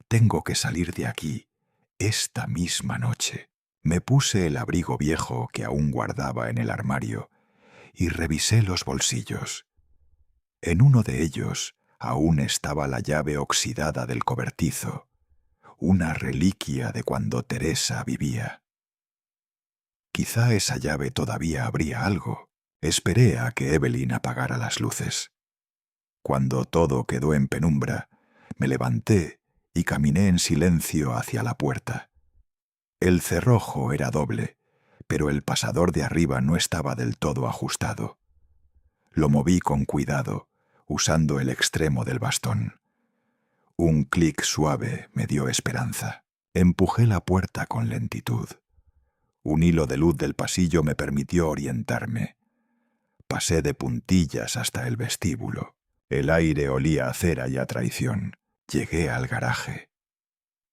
Tengo que salir de aquí, esta misma noche. Me puse el abrigo viejo que aún guardaba en el armario y revisé los bolsillos. En uno de ellos aún estaba la llave oxidada del cobertizo, una reliquia de cuando Teresa vivía. Quizá esa llave todavía abría algo. Esperé a que Evelyn apagara las luces. Cuando todo quedó en penumbra, me levanté y caminé en silencio hacia la puerta. El cerrojo era doble, pero el pasador de arriba no estaba del todo ajustado. Lo moví con cuidado, usando el extremo del bastón. Un clic suave me dio esperanza. Empujé la puerta con lentitud. Un hilo de luz del pasillo me permitió orientarme. Pasé de puntillas hasta el vestíbulo. El aire olía a cera y a traición. Llegué al garaje.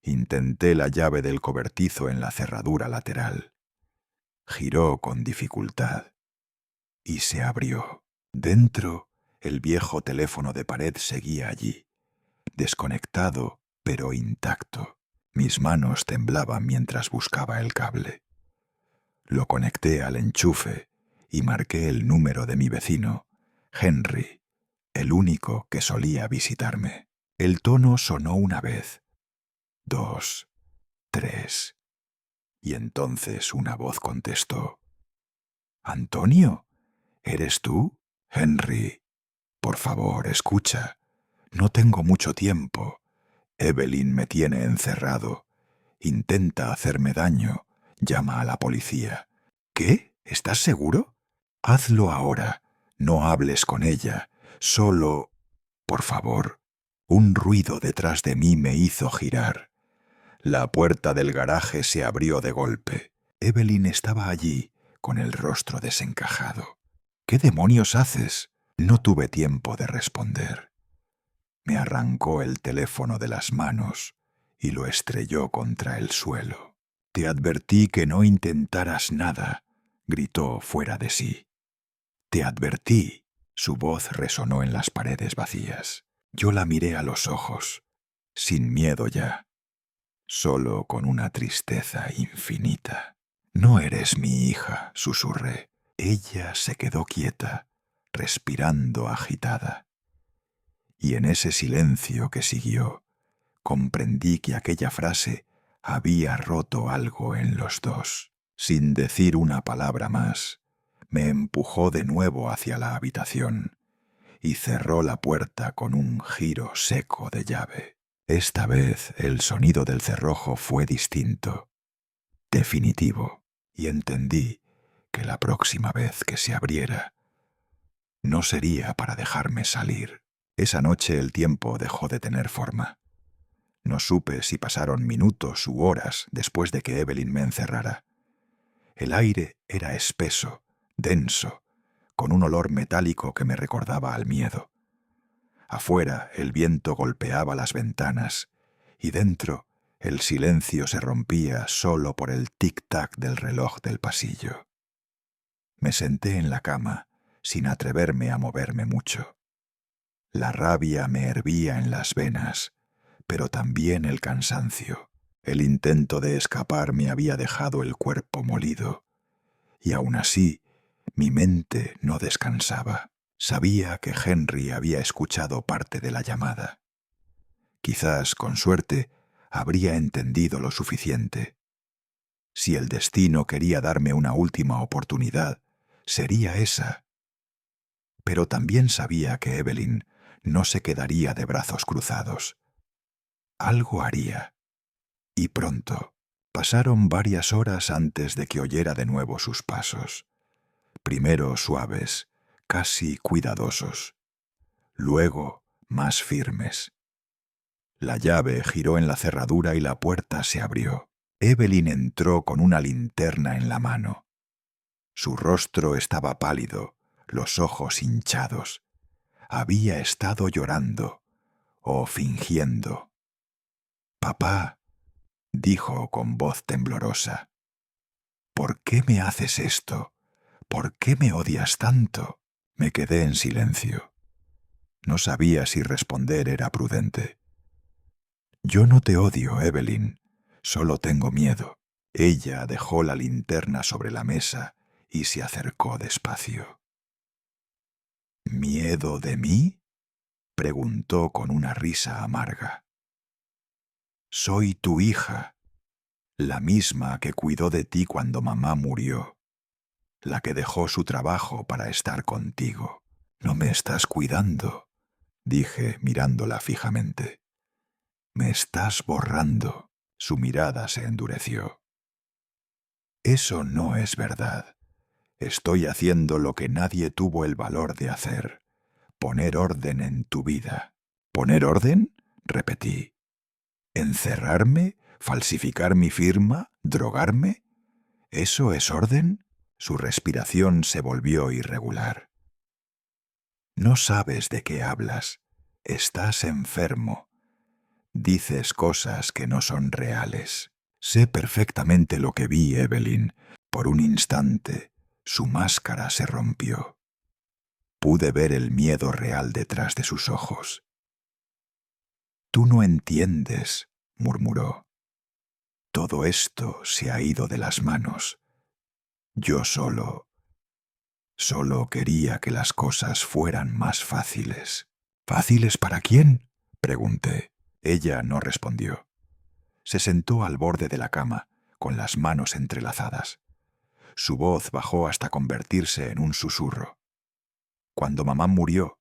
Intenté la llave del cobertizo en la cerradura lateral. Giró con dificultad y se abrió. Dentro, el viejo teléfono de pared seguía allí, desconectado pero intacto. Mis manos temblaban mientras buscaba el cable. Lo conecté al enchufe y marqué el número de mi vecino, Henry, el único que solía visitarme. El tono sonó una vez, 2, 3, y entonces una voz contestó. «¿Antonio? ¿Eres tú? Henry, por favor, escucha. No tengo mucho tiempo. Evelyn me tiene encerrado. Intenta hacerme daño. Llama a la policía». «¿Qué? ¿Estás seguro? Hazlo ahora. No hables con ella. Solo, por favor». Un ruido detrás de mí me hizo girar. La puerta del garaje se abrió de golpe. Evelyn estaba allí, con el rostro desencajado. «¿Qué demonios haces?» No tuve tiempo de responder. Me arrancó el teléfono de las manos y lo estrelló contra el suelo. «Te advertí que no intentaras nada», gritó fuera de sí. «Te advertí». Su voz resonó en las paredes vacías. Yo la miré a los ojos, sin miedo ya, solo con una tristeza infinita. «No eres mi hija», susurré. Ella se quedó quieta, respirando agitada. Y en ese silencio que siguió, comprendí que aquella frase había roto algo en los dos. Sin decir una palabra más, me empujó de nuevo hacia la habitación y cerró la puerta con un giro seco de llave. Esta vez el sonido del cerrojo fue distinto, definitivo, y entendí que la próxima vez que se abriera no sería para dejarme salir. Esa noche el tiempo dejó de tener forma. No supe si pasaron minutos u horas después de que Evelyn me encerrara. El aire era espeso, denso, con un olor metálico que me recordaba al miedo. Afuera el viento golpeaba las ventanas y dentro el silencio se rompía solo por el tic-tac del reloj del pasillo. Me senté en la cama sin atreverme a moverme mucho. La rabia me hervía en las venas, pero también el cansancio. El intento de escapar me había dejado el cuerpo molido, y aún así mi mente no descansaba. Sabía que Henry había escuchado parte de la llamada. Quizás, con suerte, habría entendido lo suficiente. Si el destino quería darme una última oportunidad, sería esa. Pero también sabía que Evelyn no se quedaría de brazos cruzados. Algo haría. Y pronto. Pasaron varias horas antes de que oyera de nuevo sus pasos. Primero suaves, casi cuidadosos. Luego más firmes. La llave giró en la cerradura y la puerta se abrió. Evelyn entró con una linterna en la mano. Su rostro estaba pálido, los ojos hinchados. Había estado llorando o fingiendo. «Papá», dijo con voz temblorosa, «¿por qué me haces esto? ¿Por qué me odias tanto?» Me quedé en silencio. No sabía si responder era prudente. «Yo no te odio, Evelyn, solo tengo miedo». Ella dejó la linterna sobre la mesa y se acercó despacio. «¿Miedo de mí?», preguntó con una risa amarga. «Soy tu hija, la misma que cuidó de ti cuando mamá murió, la que dejó su trabajo para estar contigo. No me estás cuidando», dije mirándola fijamente. «Me estás borrando». Su mirada se endureció. «Eso no es verdad. Estoy haciendo lo que nadie tuvo el valor de hacer. Poner orden en tu vida». «¿Poner orden?», repetí. «¿Encerrarme? ¿Falsificar mi firma? ¿Drogarme? ¿Eso es orden?». Su respiración se volvió irregular. «No sabes de qué hablas. Estás enfermo. Dices cosas que no son reales». Sé perfectamente lo que vi, Evelyn. Por un instante, su máscara se rompió. Pude ver el miedo real detrás de sus ojos. «Tú no entiendes», murmuró. «Todo esto se ha ido de las manos. Yo solo quería que las cosas fueran más fáciles». «¿Fáciles para quién?», pregunté. Ella no respondió. Se sentó al borde de la cama, con las manos entrelazadas. Su voz bajó hasta convertirse en un susurro. «Cuando mamá murió,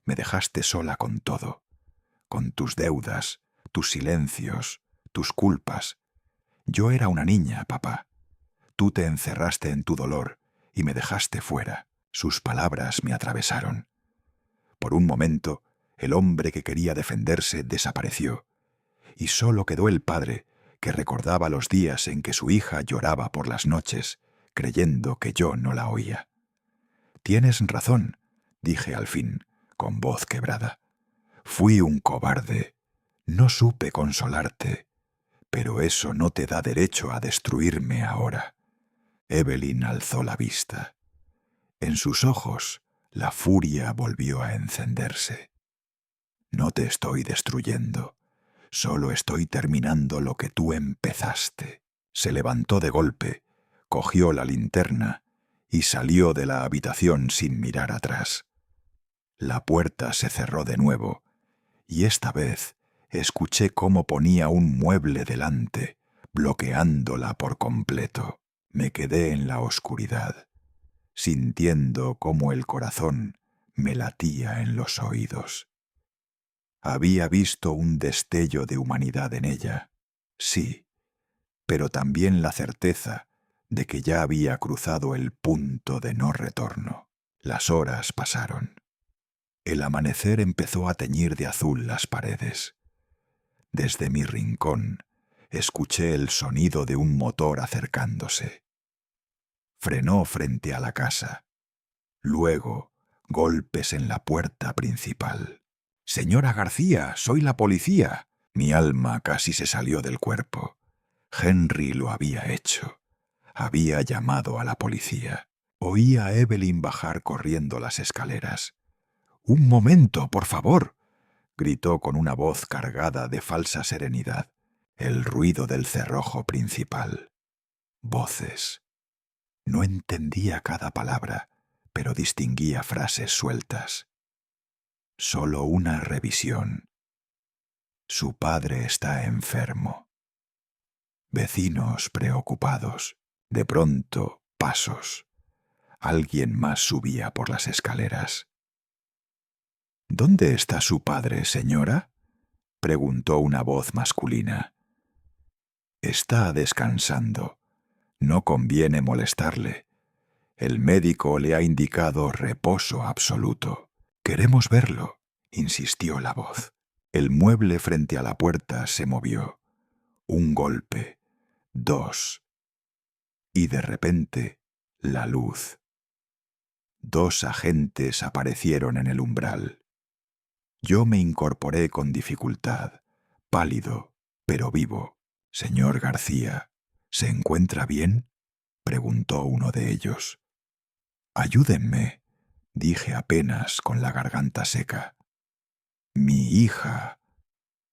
me dejaste sola con todo, con tus deudas, tus silencios, tus culpas. Yo era una niña, papá. Tú te encerraste en tu dolor y me dejaste fuera». Sus palabras me atravesaron. Por un momento, el hombre que quería defenderse desapareció, y solo quedó el padre que recordaba los días en que su hija lloraba por las noches, creyendo que yo no la oía. «Tienes razón», dije al fin, con voz quebrada. «Fui un cobarde. No supe consolarte. Pero eso no te da derecho a destruirme ahora». Evelyn alzó la vista. En sus ojos, la furia volvió a encenderse. «No te estoy destruyendo. Solo estoy terminando lo que tú empezaste». Se levantó de golpe, cogió la linterna y salió de la habitación sin mirar atrás. La puerta se cerró de nuevo, y esta vez escuché cómo ponía un mueble delante, bloqueándola por completo. Me quedé en la oscuridad, sintiendo cómo el corazón me latía en los oídos. Había visto un destello de humanidad en ella, sí, pero también la certeza de que ya había cruzado el punto de no retorno. Las horas pasaron. El amanecer empezó a teñir de azul las paredes. Desde mi rincón escuché el sonido de un motor acercándose. Frenó frente a la casa. Luego, golpes en la puerta principal. «Señora García, soy la policía». Mi alma casi se salió del cuerpo. Henry lo había hecho. Había llamado a la policía. Oí a Evelyn bajar corriendo las escaleras. «Un momento, por favor», gritó con una voz cargada de falsa serenidad. El ruido del cerrojo principal. Voces. No entendía cada palabra, pero distinguía frases sueltas. Solo una revisión. Su padre está enfermo. Vecinos preocupados. De pronto, pasos. Alguien más subía por las escaleras. «¿Dónde está su padre, señora?», preguntó una voz masculina. «Está descansando. No conviene molestarle. El médico le ha indicado reposo absoluto». «Queremos verlo», insistió la voz. El mueble frente a la puerta se movió. Un golpe, dos, y de repente la luz. 2 agentes aparecieron en el umbral. Yo me incorporé con dificultad, pálido, pero vivo. «Señor García, ¿se encuentra bien?», preguntó uno de ellos. «Ayúdenme», dije apenas con la garganta seca. «Mi hija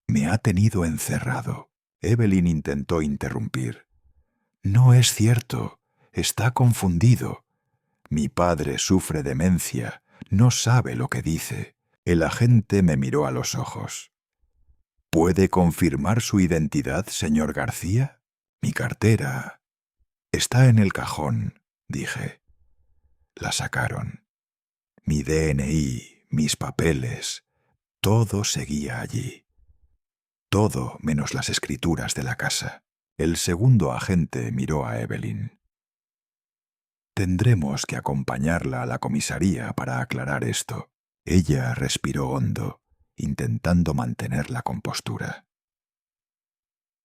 me ha tenido encerrado». Evelyn intentó interrumpir. «No es cierto, está confundido. Mi padre sufre demencia, no sabe lo que dice». El agente me miró a los ojos. «¿Puede confirmar su identidad, señor García?». «Mi cartera está en el cajón», dije. La sacaron. Mi DNI, mis papeles, todo seguía allí. Todo menos las escrituras de la casa. El segundo agente miró a Evelyn. «Tendremos que acompañarla a la comisaría para aclarar esto». Ella respiró hondo, intentando mantener la compostura.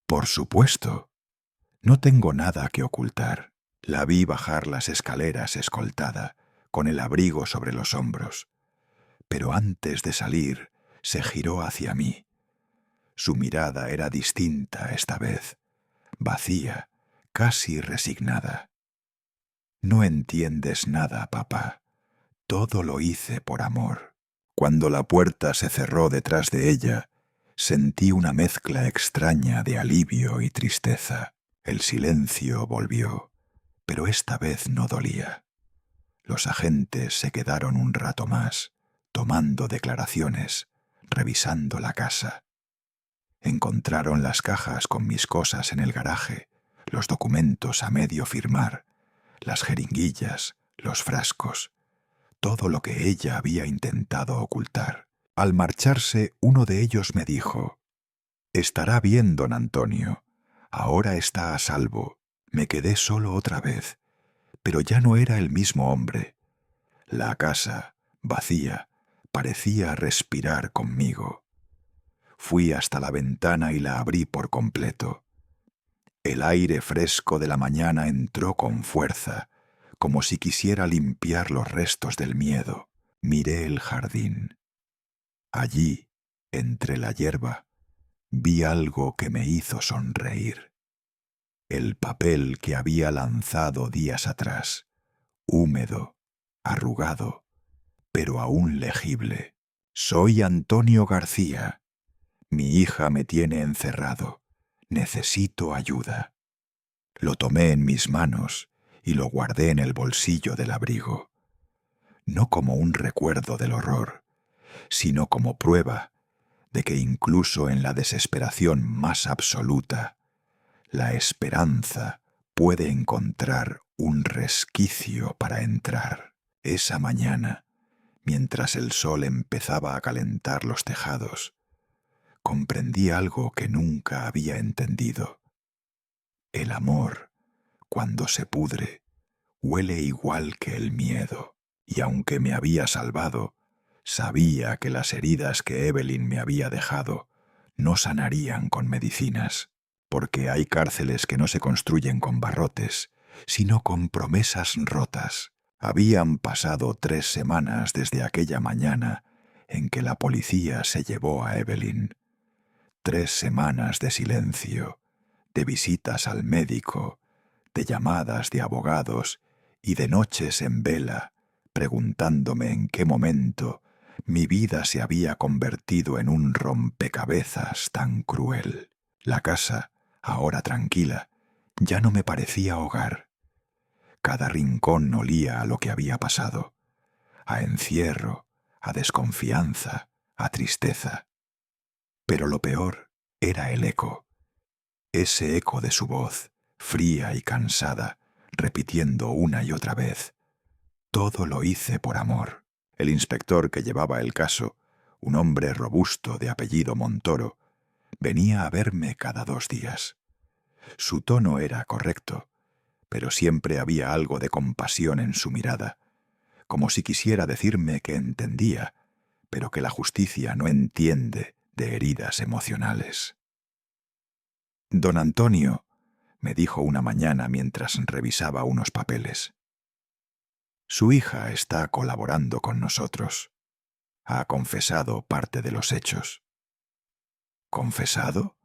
«Por supuesto. No tengo nada que ocultar». La vi bajar las escaleras escoltada, con el abrigo sobre los hombros. Pero antes de salir, se giró hacia mí. Su mirada era distinta esta vez, vacía, casi resignada. «No entiendes nada, papá. Todo lo hice por amor». Cuando la puerta se cerró detrás de ella, sentí una mezcla extraña de alivio y tristeza. El silencio volvió, pero esta vez no dolía. Los agentes se quedaron un rato más, tomando declaraciones, revisando la casa. Encontraron las cajas con mis cosas en el garaje, los documentos a medio firmar, las jeringuillas, los frascos, todo lo que ella había intentado ocultar. Al marcharse, uno de ellos me dijo: «Estará bien, don Antonio. Ahora está a salvo». Me quedé solo otra vez, pero ya no era el mismo hombre. La casa, vacía, parecía respirar conmigo. Fui hasta la ventana y la abrí por completo. El aire fresco de la mañana entró con fuerza, como si quisiera limpiar los restos del miedo. Miré el jardín. Allí, entre la hierba, vi algo que me hizo sonreír. El papel que había lanzado días atrás, húmedo, arrugado, pero aún legible. «Soy Antonio García. Mi hija me tiene encerrado. Necesito ayuda». Lo tomé en mis manos y lo guardé en el bolsillo del abrigo, no como un recuerdo del horror, sino como prueba de que incluso en la desesperación más absoluta, la esperanza puede encontrar un resquicio para entrar. Esa mañana, mientras el sol empezaba a calentar los tejados, comprendí algo que nunca había entendido. El amor, cuando se pudre, huele igual que el miedo, y aunque me había salvado, sabía que las heridas que Evelyn me había dejado no sanarían con medicinas, porque hay cárceles que no se construyen con barrotes, sino con promesas rotas. Habían pasado 3 semanas desde aquella mañana en que la policía se llevó a Evelyn. 3 semanas de silencio, de visitas al médico, de llamadas de abogados y de noches en vela, preguntándome en qué momento mi vida se había convertido en un rompecabezas tan cruel. La casa, ahora tranquila, ya no me parecía hogar. Cada rincón olía a lo que había pasado, a encierro, a desconfianza, a tristeza. Pero lo peor era el eco, ese eco de su voz, fría y cansada, repitiendo una y otra vez: «Todo lo hice por amor». El inspector que llevaba el caso, un hombre robusto de apellido Montoro, venía a verme cada 2 días. Su tono era correcto, pero siempre había algo de compasión en su mirada, como si quisiera decirme que entendía, pero que la justicia no entiende de heridas emocionales. «Don Antonio», me dijo una mañana mientras revisaba unos papeles, «su hija está colaborando con nosotros. Ha confesado parte de los hechos». «¿Confesado?»,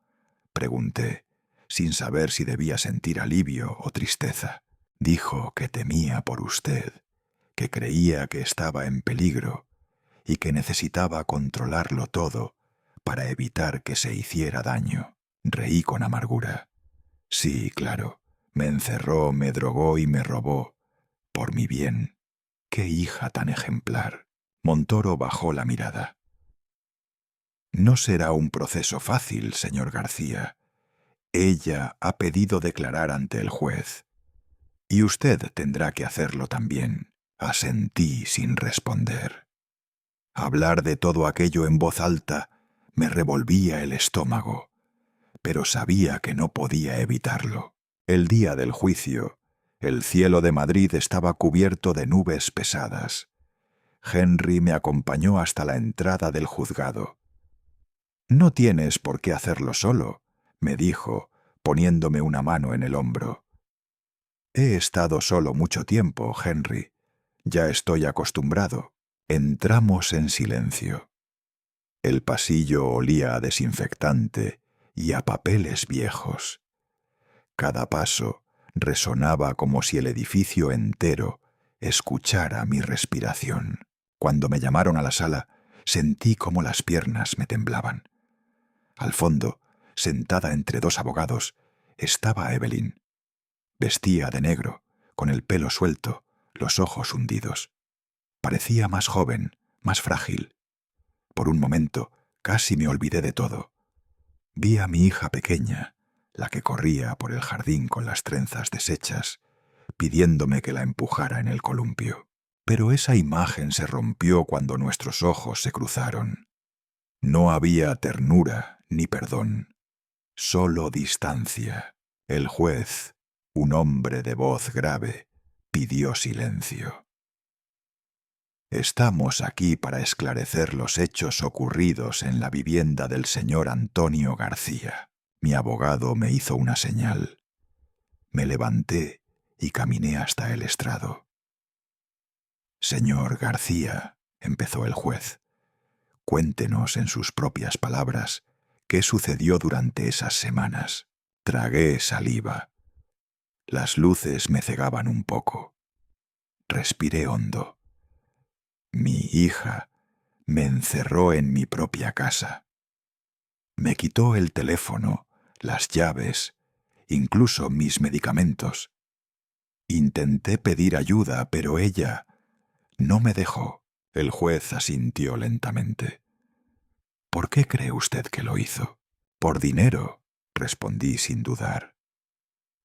pregunté, sin saber si debía sentir alivio o tristeza. «Dijo que temía por usted, que creía que estaba en peligro y que necesitaba controlarlo todo para evitar que se hiciera daño». Reí con amargura. «Sí, claro, me encerró, me drogó y me robó, por mi bien. ¡Qué hija tan ejemplar!». Montoro bajó la mirada. «No será un proceso fácil, señor García. Ella ha pedido declarar ante el juez. Y usted tendrá que hacerlo también». Asentí sin responder. Hablar de todo aquello en voz alta me revolvía el estómago, pero sabía que no podía evitarlo. El día del juicio, el cielo de Madrid estaba cubierto de nubes pesadas. Henry me acompañó hasta la entrada del juzgado. «No tienes por qué hacerlo solo», me dijo, poniéndome una mano en el hombro. «He estado solo mucho tiempo, Henry. Ya estoy acostumbrado». Entramos en silencio. El pasillo olía a desinfectante y a papeles viejos. Cada paso resonaba como si el edificio entero escuchara mi respiración. Cuando me llamaron a la sala, sentí como las piernas me temblaban. Al fondo, sentada entre 2 abogados, estaba Evelyn. Vestía de negro, con el pelo suelto, los ojos hundidos. Parecía más joven, más frágil. Por un momento casi me olvidé de todo. Vi a mi hija pequeña, la que corría por el jardín con las trenzas deshechas, pidiéndome que la empujara en el columpio. Pero esa imagen se rompió cuando nuestros ojos se cruzaron. No había ternura ni perdón, solo distancia. El juez, un hombre de voz grave, pidió silencio. «Estamos aquí para esclarecer los hechos ocurridos en la vivienda del señor Antonio García». Mi abogado me hizo una señal. Me levanté y caminé hasta el estrado. «Señor García», empezó el juez, «cuéntenos en sus propias palabras qué sucedió durante esas semanas». Tragué saliva. Las luces me cegaban un poco. Respiré hondo. Mi hija me encerró en mi propia casa. Me quitó el teléfono, las llaves, incluso mis medicamentos. Intenté pedir ayuda, pero ella no me dejó. El juez asintió lentamente. «¿Por qué cree usted que lo hizo?» «Por dinero», respondí sin dudar.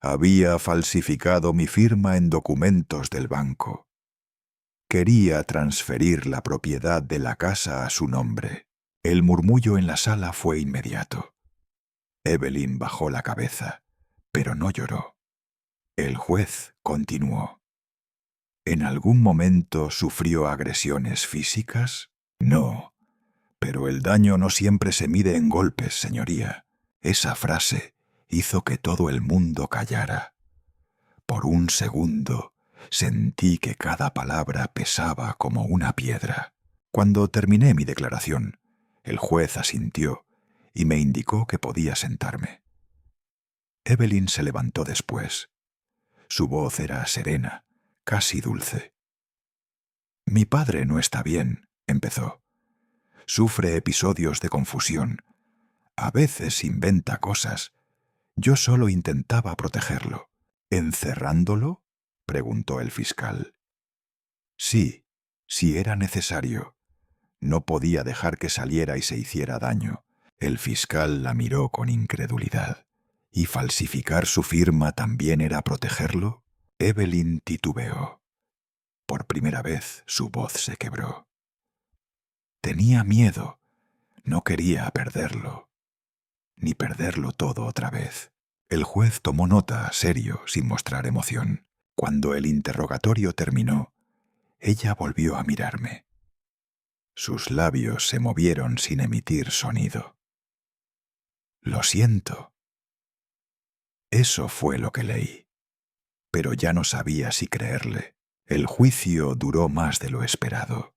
Había falsificado mi firma en documentos del banco. Quería transferir la propiedad de la casa a su nombre. El murmullo en la sala fue inmediato. Evelyn bajó la cabeza, pero no lloró. El juez continuó. ¿En algún momento sufrió agresiones físicas? No, pero el daño no siempre se mide en golpes, señoría. Esa frase hizo que todo el mundo callara. Por un segundo sentí que cada palabra pesaba como una piedra. Cuando terminé mi declaración, el juez asintió y me indicó que podía sentarme. Evelyn se levantó después. Su voz era serena, casi dulce. «Mi padre no está bien», empezó. «Sufre episodios de confusión. A veces inventa cosas. Yo solo intentaba protegerlo». «¿Encerrándolo?», preguntó el fiscal. «Sí, si era necesario. No podía dejar que saliera y se hiciera daño». El fiscal la miró con incredulidad. ¿Y falsificar su firma también era protegerlo? Evelyn titubeó. Por primera vez su voz se quebró. Tenía miedo. No quería perderlo. Ni perderlo todo otra vez. El juez tomó nota, serio, sin mostrar emoción. Cuando el interrogatorio terminó, ella volvió a mirarme. Sus labios se movieron sin emitir sonido. «Lo siento». Eso fue lo que leí. Pero ya no sabía si creerle. El juicio duró más de lo esperado.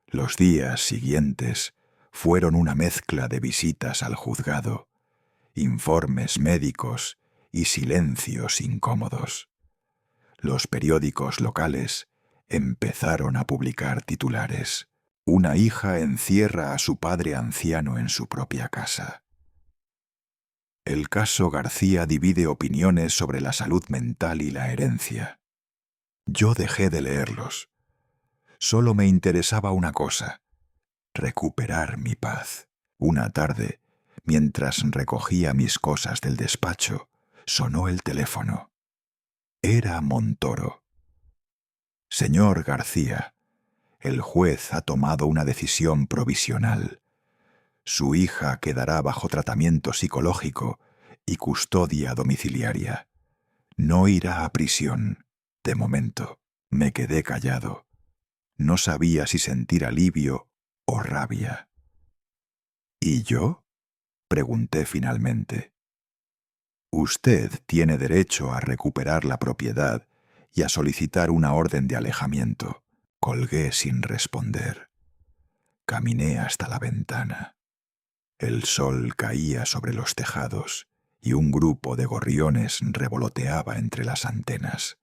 Los días siguientes fueron una mezcla de visitas al juzgado, informes médicos y silencios incómodos. Los periódicos locales empezaron a publicar titulares. Una hija encierra a su padre anciano en su propia casa. El caso García divide opiniones sobre la salud mental y la herencia. Yo dejé de leerlos. Solo me interesaba una cosa: recuperar mi paz. Una tarde, mientras recogía mis cosas del despacho, sonó el teléfono. Era Montoro. «Señor García, el juez ha tomado una decisión provisional. Su hija quedará bajo tratamiento psicológico y custodia domiciliaria. No irá a prisión, de momento». Me quedé callado. No sabía si sentir alivio o rabia. «¿Y yo?», pregunté finalmente. «Usted tiene derecho a recuperar la propiedad y a solicitar una orden de alejamiento». Colgué sin responder. Caminé hasta la ventana. El sol caía sobre los tejados y un grupo de gorriones revoloteaba entre las antenas.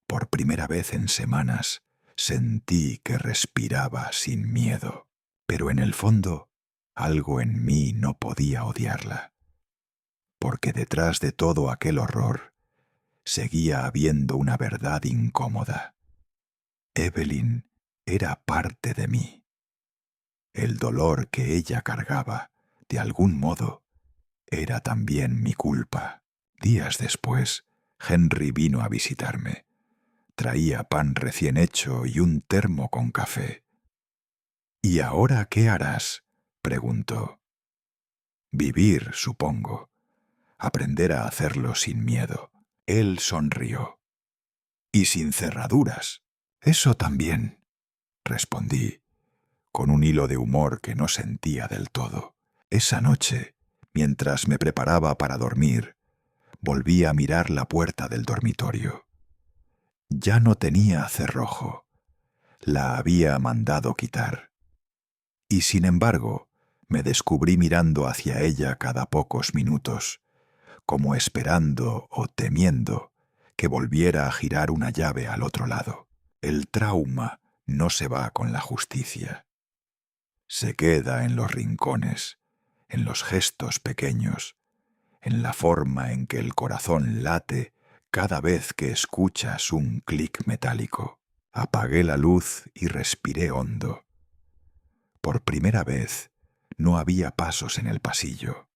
Por primera vez en semanas sentí que respiraba sin miedo, pero en el fondo algo en mí no podía odiarla, porque detrás de todo aquel horror seguía habiendo una verdad incómoda. Evelyn era parte de mí. El dolor que ella cargaba, de algún modo, era también mi culpa. Días después, Henry vino a visitarme. Traía pan recién hecho y un termo con café. «¿Y ahora qué harás?», preguntó. «Vivir, supongo. Aprender a hacerlo sin miedo». Él sonrió. «Y sin cerraduras». «Eso también», respondí, con un hilo de humor que no sentía del todo. Esa noche, mientras me preparaba para dormir, volví a mirar la puerta del dormitorio. Ya no tenía cerrojo. La había mandado quitar. Y sin embargo, me descubrí mirando hacia ella cada pocos minutos, como esperando o temiendo que volviera a girar una llave al otro lado. El trauma no se va con la justicia. Se queda en los rincones, en los gestos pequeños, en la forma en que el corazón late cada vez que escuchas un clic metálico. Apagué la luz y respiré hondo. Por primera vez no había pasos en el pasillo,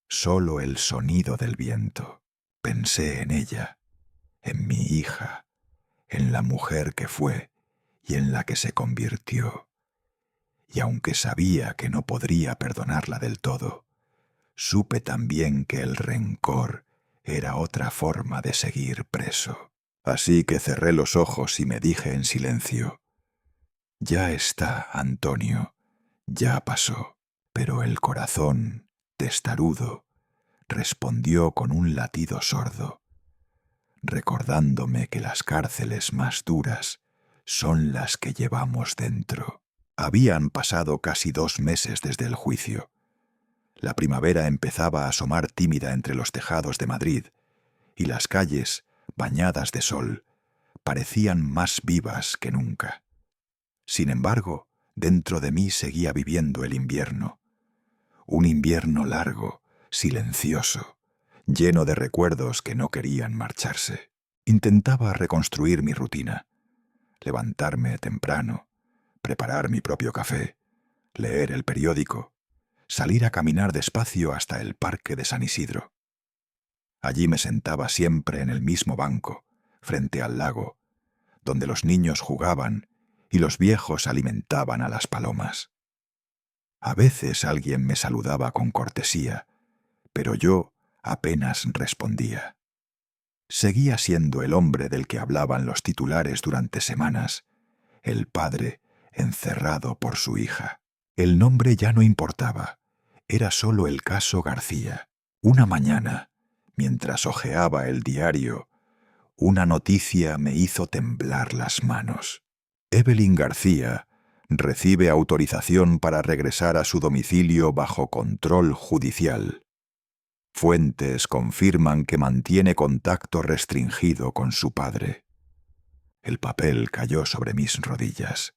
solo el sonido del viento. Pensé en ella, en mi hija, en la mujer que fue y en la que se convirtió. Y aunque sabía que no podría perdonarla del todo, supe también que el rencor era otra forma de seguir preso. Así que cerré los ojos y me dije en silencio: ya está, Antonio, ya pasó. Pero el corazón, testarudo, respondió con un latido sordo, recordándome que las cárceles más duras son las que llevamos dentro. Habían pasado casi 2 meses desde el juicio. La primavera empezaba a asomar tímida entre los tejados de Madrid, y las calles, bañadas de sol, parecían más vivas que nunca. Sin embargo, dentro de mí seguía viviendo el invierno. Un invierno largo, silencioso, lleno de recuerdos que no querían marcharse. Intentaba reconstruir mi rutina: levantarme temprano, preparar mi propio café, leer el periódico, salir a caminar despacio hasta el parque de San Isidro. Allí me sentaba siempre en el mismo banco, frente al lago, donde los niños jugaban y los viejos alimentaban a las palomas. A veces alguien me saludaba con cortesía, pero yo apenas respondía. Seguía siendo el hombre del que hablaban los titulares durante semanas, el padre encerrado por su hija. El nombre ya no importaba, era solo el caso García. Una mañana, mientras hojeaba el diario, una noticia me hizo temblar las manos. Evelyn García recibe autorización para regresar a su domicilio bajo control judicial. Fuentes confirman que mantiene contacto restringido con su padre. El papel cayó sobre mis rodillas.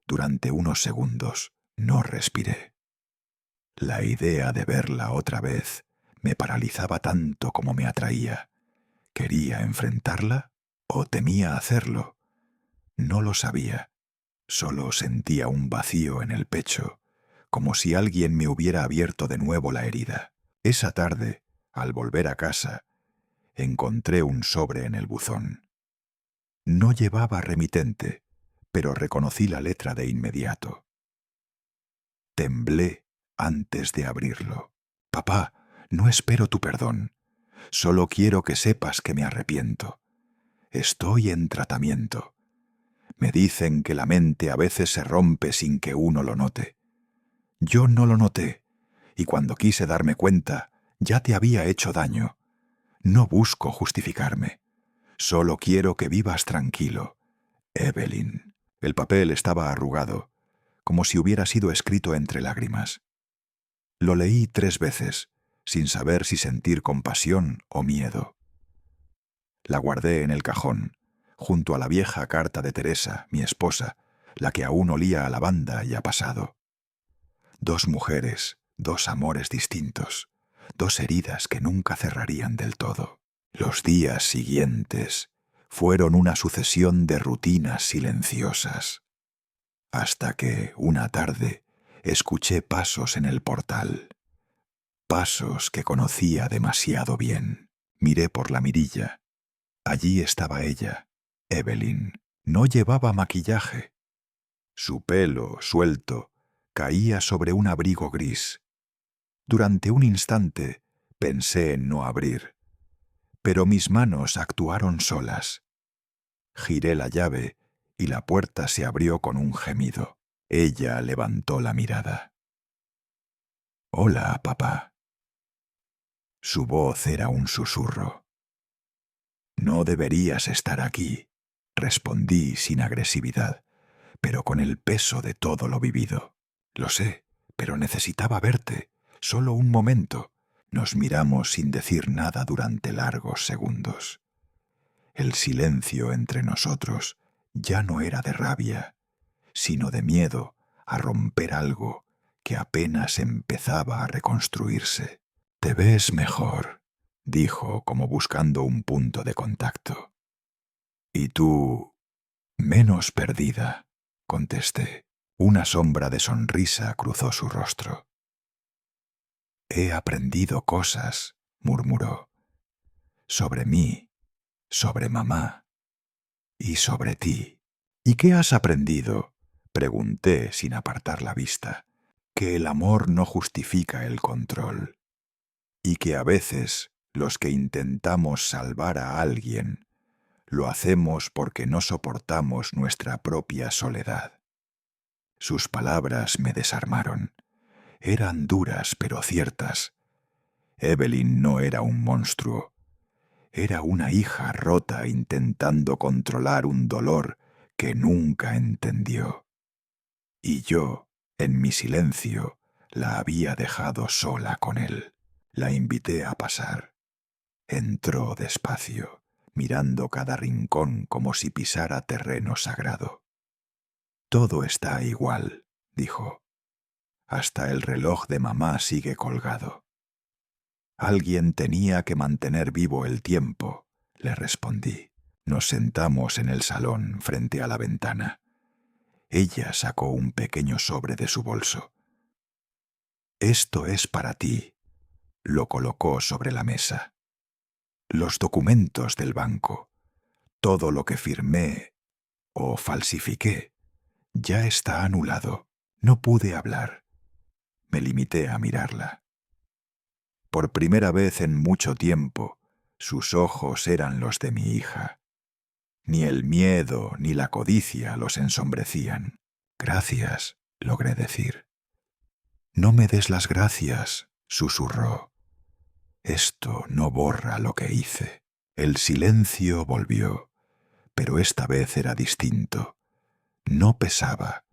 Durante unos segundos no respiré. La idea de verla otra vez me paralizaba tanto como me atraía. ¿Quería enfrentarla o temía hacerlo? No lo sabía. Solo sentía un vacío en el pecho, como si alguien me hubiera abierto de nuevo la herida. Esa tarde, al volver a casa, encontré un sobre en el buzón. No llevaba remitente, pero reconocí la letra de inmediato. Temblé antes de abrirlo. Papá, no espero tu perdón. Solo quiero que sepas que me arrepiento. Estoy en tratamiento. Me dicen que la mente a veces se rompe sin que uno lo note. Yo no lo noté, y cuando quise darme cuenta, ya te había hecho daño. No busco justificarme. Solo quiero que vivas tranquilo. Evelyn. El papel estaba arrugado, como si hubiera sido escrito entre lágrimas. Lo leí 3 veces, sin saber si sentir compasión o miedo. La guardé en el cajón, junto a la vieja carta de Teresa, mi esposa, la que aún olía a lavanda y a pasado. 2 mujeres, 2 amores distintos, 2 heridas que nunca cerrarían del todo. Los días siguientes fueron una sucesión de rutinas silenciosas, hasta que, una tarde, escuché pasos en el portal. Pasos que conocía demasiado bien. Miré por la mirilla. Allí estaba ella, Evelyn. No llevaba maquillaje. Su pelo, suelto, caía sobre un abrigo gris. Durante un instante pensé en no abrir, pero mis manos actuaron solas. Giré la llave y la puerta se abrió con un gemido. Ella levantó la mirada. «Hola, papá». Su voz era un susurro. «No deberías estar aquí», respondí sin agresividad, pero con el peso de todo lo vivido. «Lo sé, pero necesitaba verte. Solo un momento». Nos miramos sin decir nada durante largos segundos. El silencio entre nosotros ya no era de rabia, sino de miedo a romper algo que apenas empezaba a reconstruirse. «Te ves mejor», dijo como buscando un punto de contacto. «Y tú, menos perdida», contesté. Una sombra de sonrisa cruzó su rostro. «He aprendido cosas», murmuró, «sobre mí, sobre mamá, y sobre ti. ¿Y qué has aprendido? Pregunté sin apartar la vista. Que el amor no justifica el control, y que a veces los que intentamos salvar a alguien lo hacemos porque no soportamos nuestra propia soledad. Sus palabras me desarmaron. Eran duras pero ciertas. Evelyn no era un monstruo. Era una hija rota intentando controlar un dolor que nunca entendió. Y yo, en mi silencio, la había dejado sola con él. La invité a pasar. Entró despacio, mirando cada rincón como si pisara terreno sagrado. Todo está igual, dijo. Hasta el reloj de mamá sigue colgado. Alguien tenía que mantener vivo el tiempo, le respondí. Nos sentamos en el salón frente a la ventana. Ella sacó un pequeño sobre de su bolso. Esto es para ti. Lo colocó sobre la mesa. Los documentos del banco, todo lo que firmé o falsifiqué, ya está anulado. No pude hablar. Me limité a mirarla. Por primera vez en mucho tiempo, sus ojos eran los de mi hija. Ni el miedo ni la codicia los ensombrecían. Gracias, logré decir. No me des las gracias, susurró. Esto no borra lo que hice. El silencio volvió, pero esta vez era distinto. No pesaba.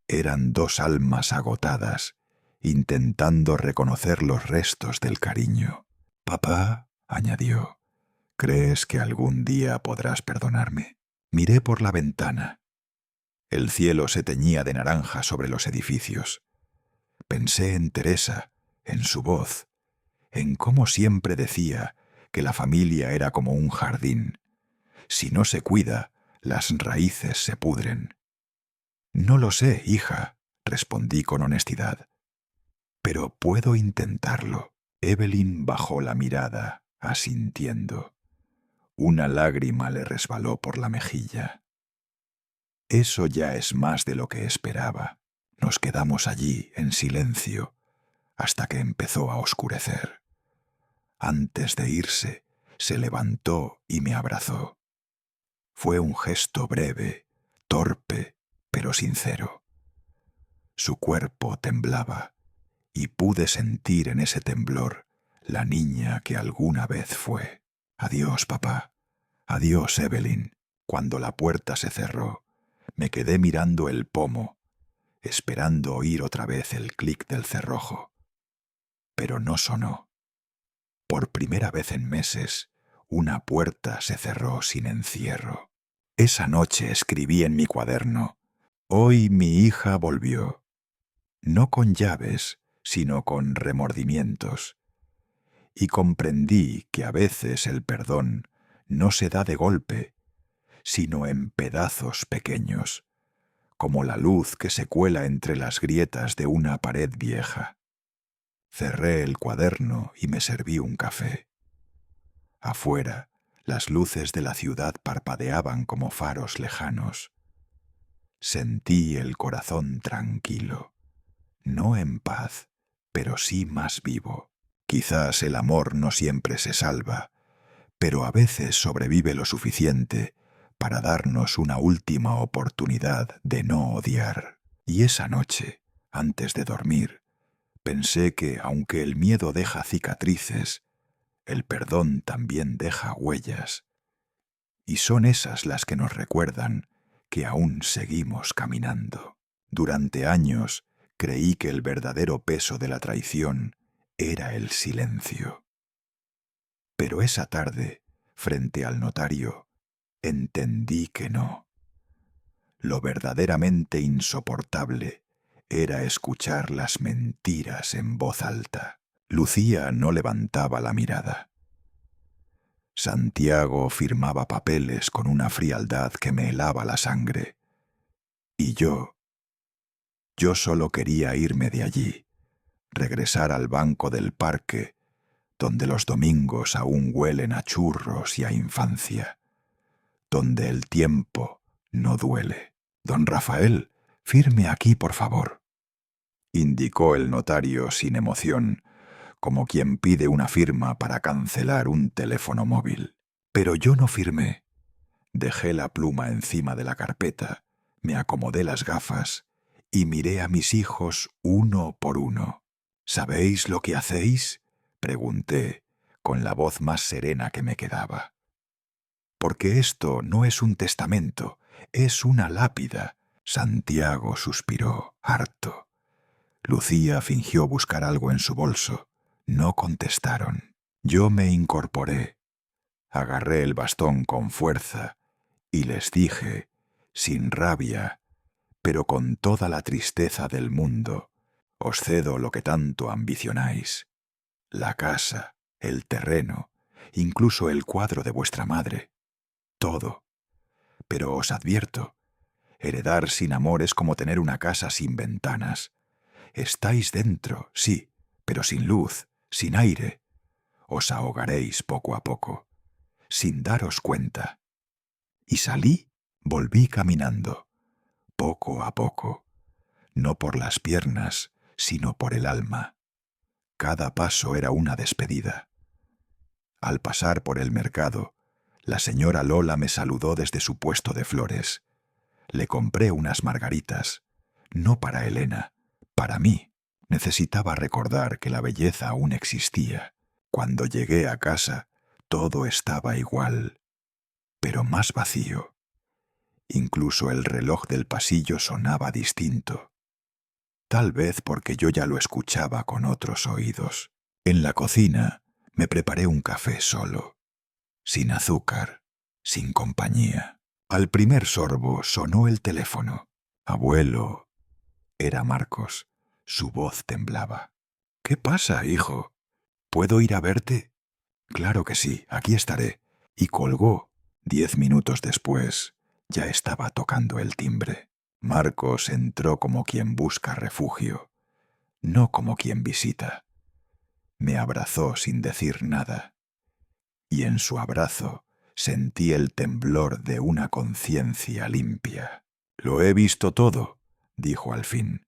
Eran dos almas agotadas, intentando reconocer los restos del cariño. Papá, añadió, ¿crees que algún día podrás perdonarme? Miré por la ventana. El cielo se teñía de naranja sobre los edificios. Pensé en Teresa, en su voz, en cómo siempre decía que la familia era como un jardín. Si no se cuida, las raíces se pudren. No lo sé, hija, respondí con honestidad. Pero puedo intentarlo. Evelyn bajó la mirada, asintiendo. Una lágrima le resbaló por la mejilla. Eso ya es más de lo que esperaba. Nos quedamos allí, en silencio, hasta que empezó a oscurecer. Antes de irse, se levantó y me abrazó. Fue un gesto breve, torpe, pero sincero. Su cuerpo temblaba, y pude sentir en ese temblor la niña que alguna vez fue. Adiós, papá. Adiós, Evelyn. Cuando la puerta se cerró, me quedé mirando el pomo, esperando oír otra vez el clic del cerrojo. Pero no sonó. Por primera vez en meses, una puerta se cerró sin encierro. Esa noche escribí en mi cuaderno: hoy mi hija volvió. No con llaves, sino con remordimientos. Y comprendí que a veces el perdón no se da de golpe, sino en pedazos pequeños, como la luz que se cuela entre las grietas de una pared vieja. Cerré el cuaderno y me serví un café. Afuera, las luces de la ciudad parpadeaban como faros lejanos. Sentí el corazón tranquilo, no en paz, pero sí más vivo. Quizás el amor no siempre se salva, pero a veces sobrevive lo suficiente para darnos una última oportunidad de no odiar. Y esa noche, antes de dormir, pensé que, aunque el miedo deja cicatrices, el perdón también deja huellas, y son esas las que nos recuerdan que aún seguimos caminando. Durante años creí que el verdadero peso de la traición era el silencio. Pero esa tarde, frente al notario, entendí que no. Lo verdaderamente insoportable era escuchar las mentiras en voz alta. Lucía no levantaba la mirada. Santiago firmaba papeles con una frialdad que me helaba la sangre. Y yo solo quería irme de allí, regresar al banco del parque, donde los domingos aún huelen a churros y a infancia, donde el tiempo no duele. Don Rafael, firme aquí, por favor, indicó el notario sin emoción, como quien pide una firma para cancelar un teléfono móvil. Pero yo no firmé. Dejé la pluma encima de la carpeta, me acomodé las gafas y miré a mis hijos uno por uno. ¿Sabéis lo que hacéis?, pregunté, con la voz más serena que me quedaba. Porque esto no es un testamento, es una lápida. Santiago suspiró, harto. Lucía fingió buscar algo en su bolso. No contestaron. Yo me incorporé. Agarré el bastón con fuerza y les dije, sin rabia, pero con toda la tristeza del mundo, os cedo lo que tanto ambicionáis. La casa, el terreno, incluso el cuadro de vuestra madre. Todo. Pero os advierto, heredar sin amor es como tener una casa sin ventanas. Estáis dentro, sí, pero sin luz, sin aire. Os ahogaréis poco a poco, sin daros cuenta. Y volví caminando, poco a poco, no por las piernas, sino por el alma. Cada paso era una despedida. Al pasar por el mercado, la señora Lola me saludó desde su puesto de flores. Le compré unas margaritas, no para Elena, para mí. Necesitaba recordar que la belleza aún existía. Cuando llegué a casa, todo estaba igual, pero más vacío. Incluso el reloj del pasillo sonaba distinto. Tal vez porque yo ya lo escuchaba con otros oídos. En la cocina me preparé un café solo, sin azúcar, sin compañía. Al primer sorbo sonó el teléfono. Abuelo, era Marcos. Su voz temblaba. ¿Qué pasa, hijo? ¿Puedo ir a verte? Claro que sí, aquí estaré. Y colgó. 10 minutos después, ya estaba tocando el timbre. Marcos entró como quien busca refugio, no como quien visita. Me abrazó sin decir nada, y en su abrazo sentí el temblor de una conciencia limpia. «Lo he visto todo», dijo al fin.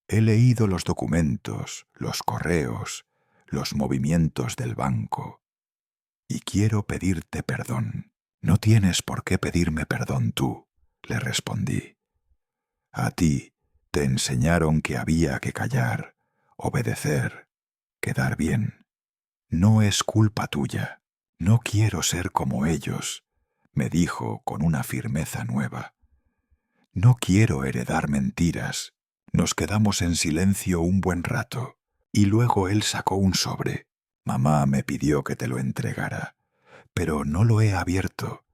«He leído los documentos, los correos, los movimientos del banco, y quiero pedirte perdón». «No tienes por qué pedirme perdón tú», le respondí. «A ti te enseñaron que había que callar, obedecer, quedar bien. No es culpa tuya. No quiero ser como ellos», me dijo con una firmeza nueva. «No quiero heredar mentiras». Nos quedamos en silencio un buen rato, y luego él sacó un sobre. «Mamá me pidió que te lo entregara, pero no lo he abierto,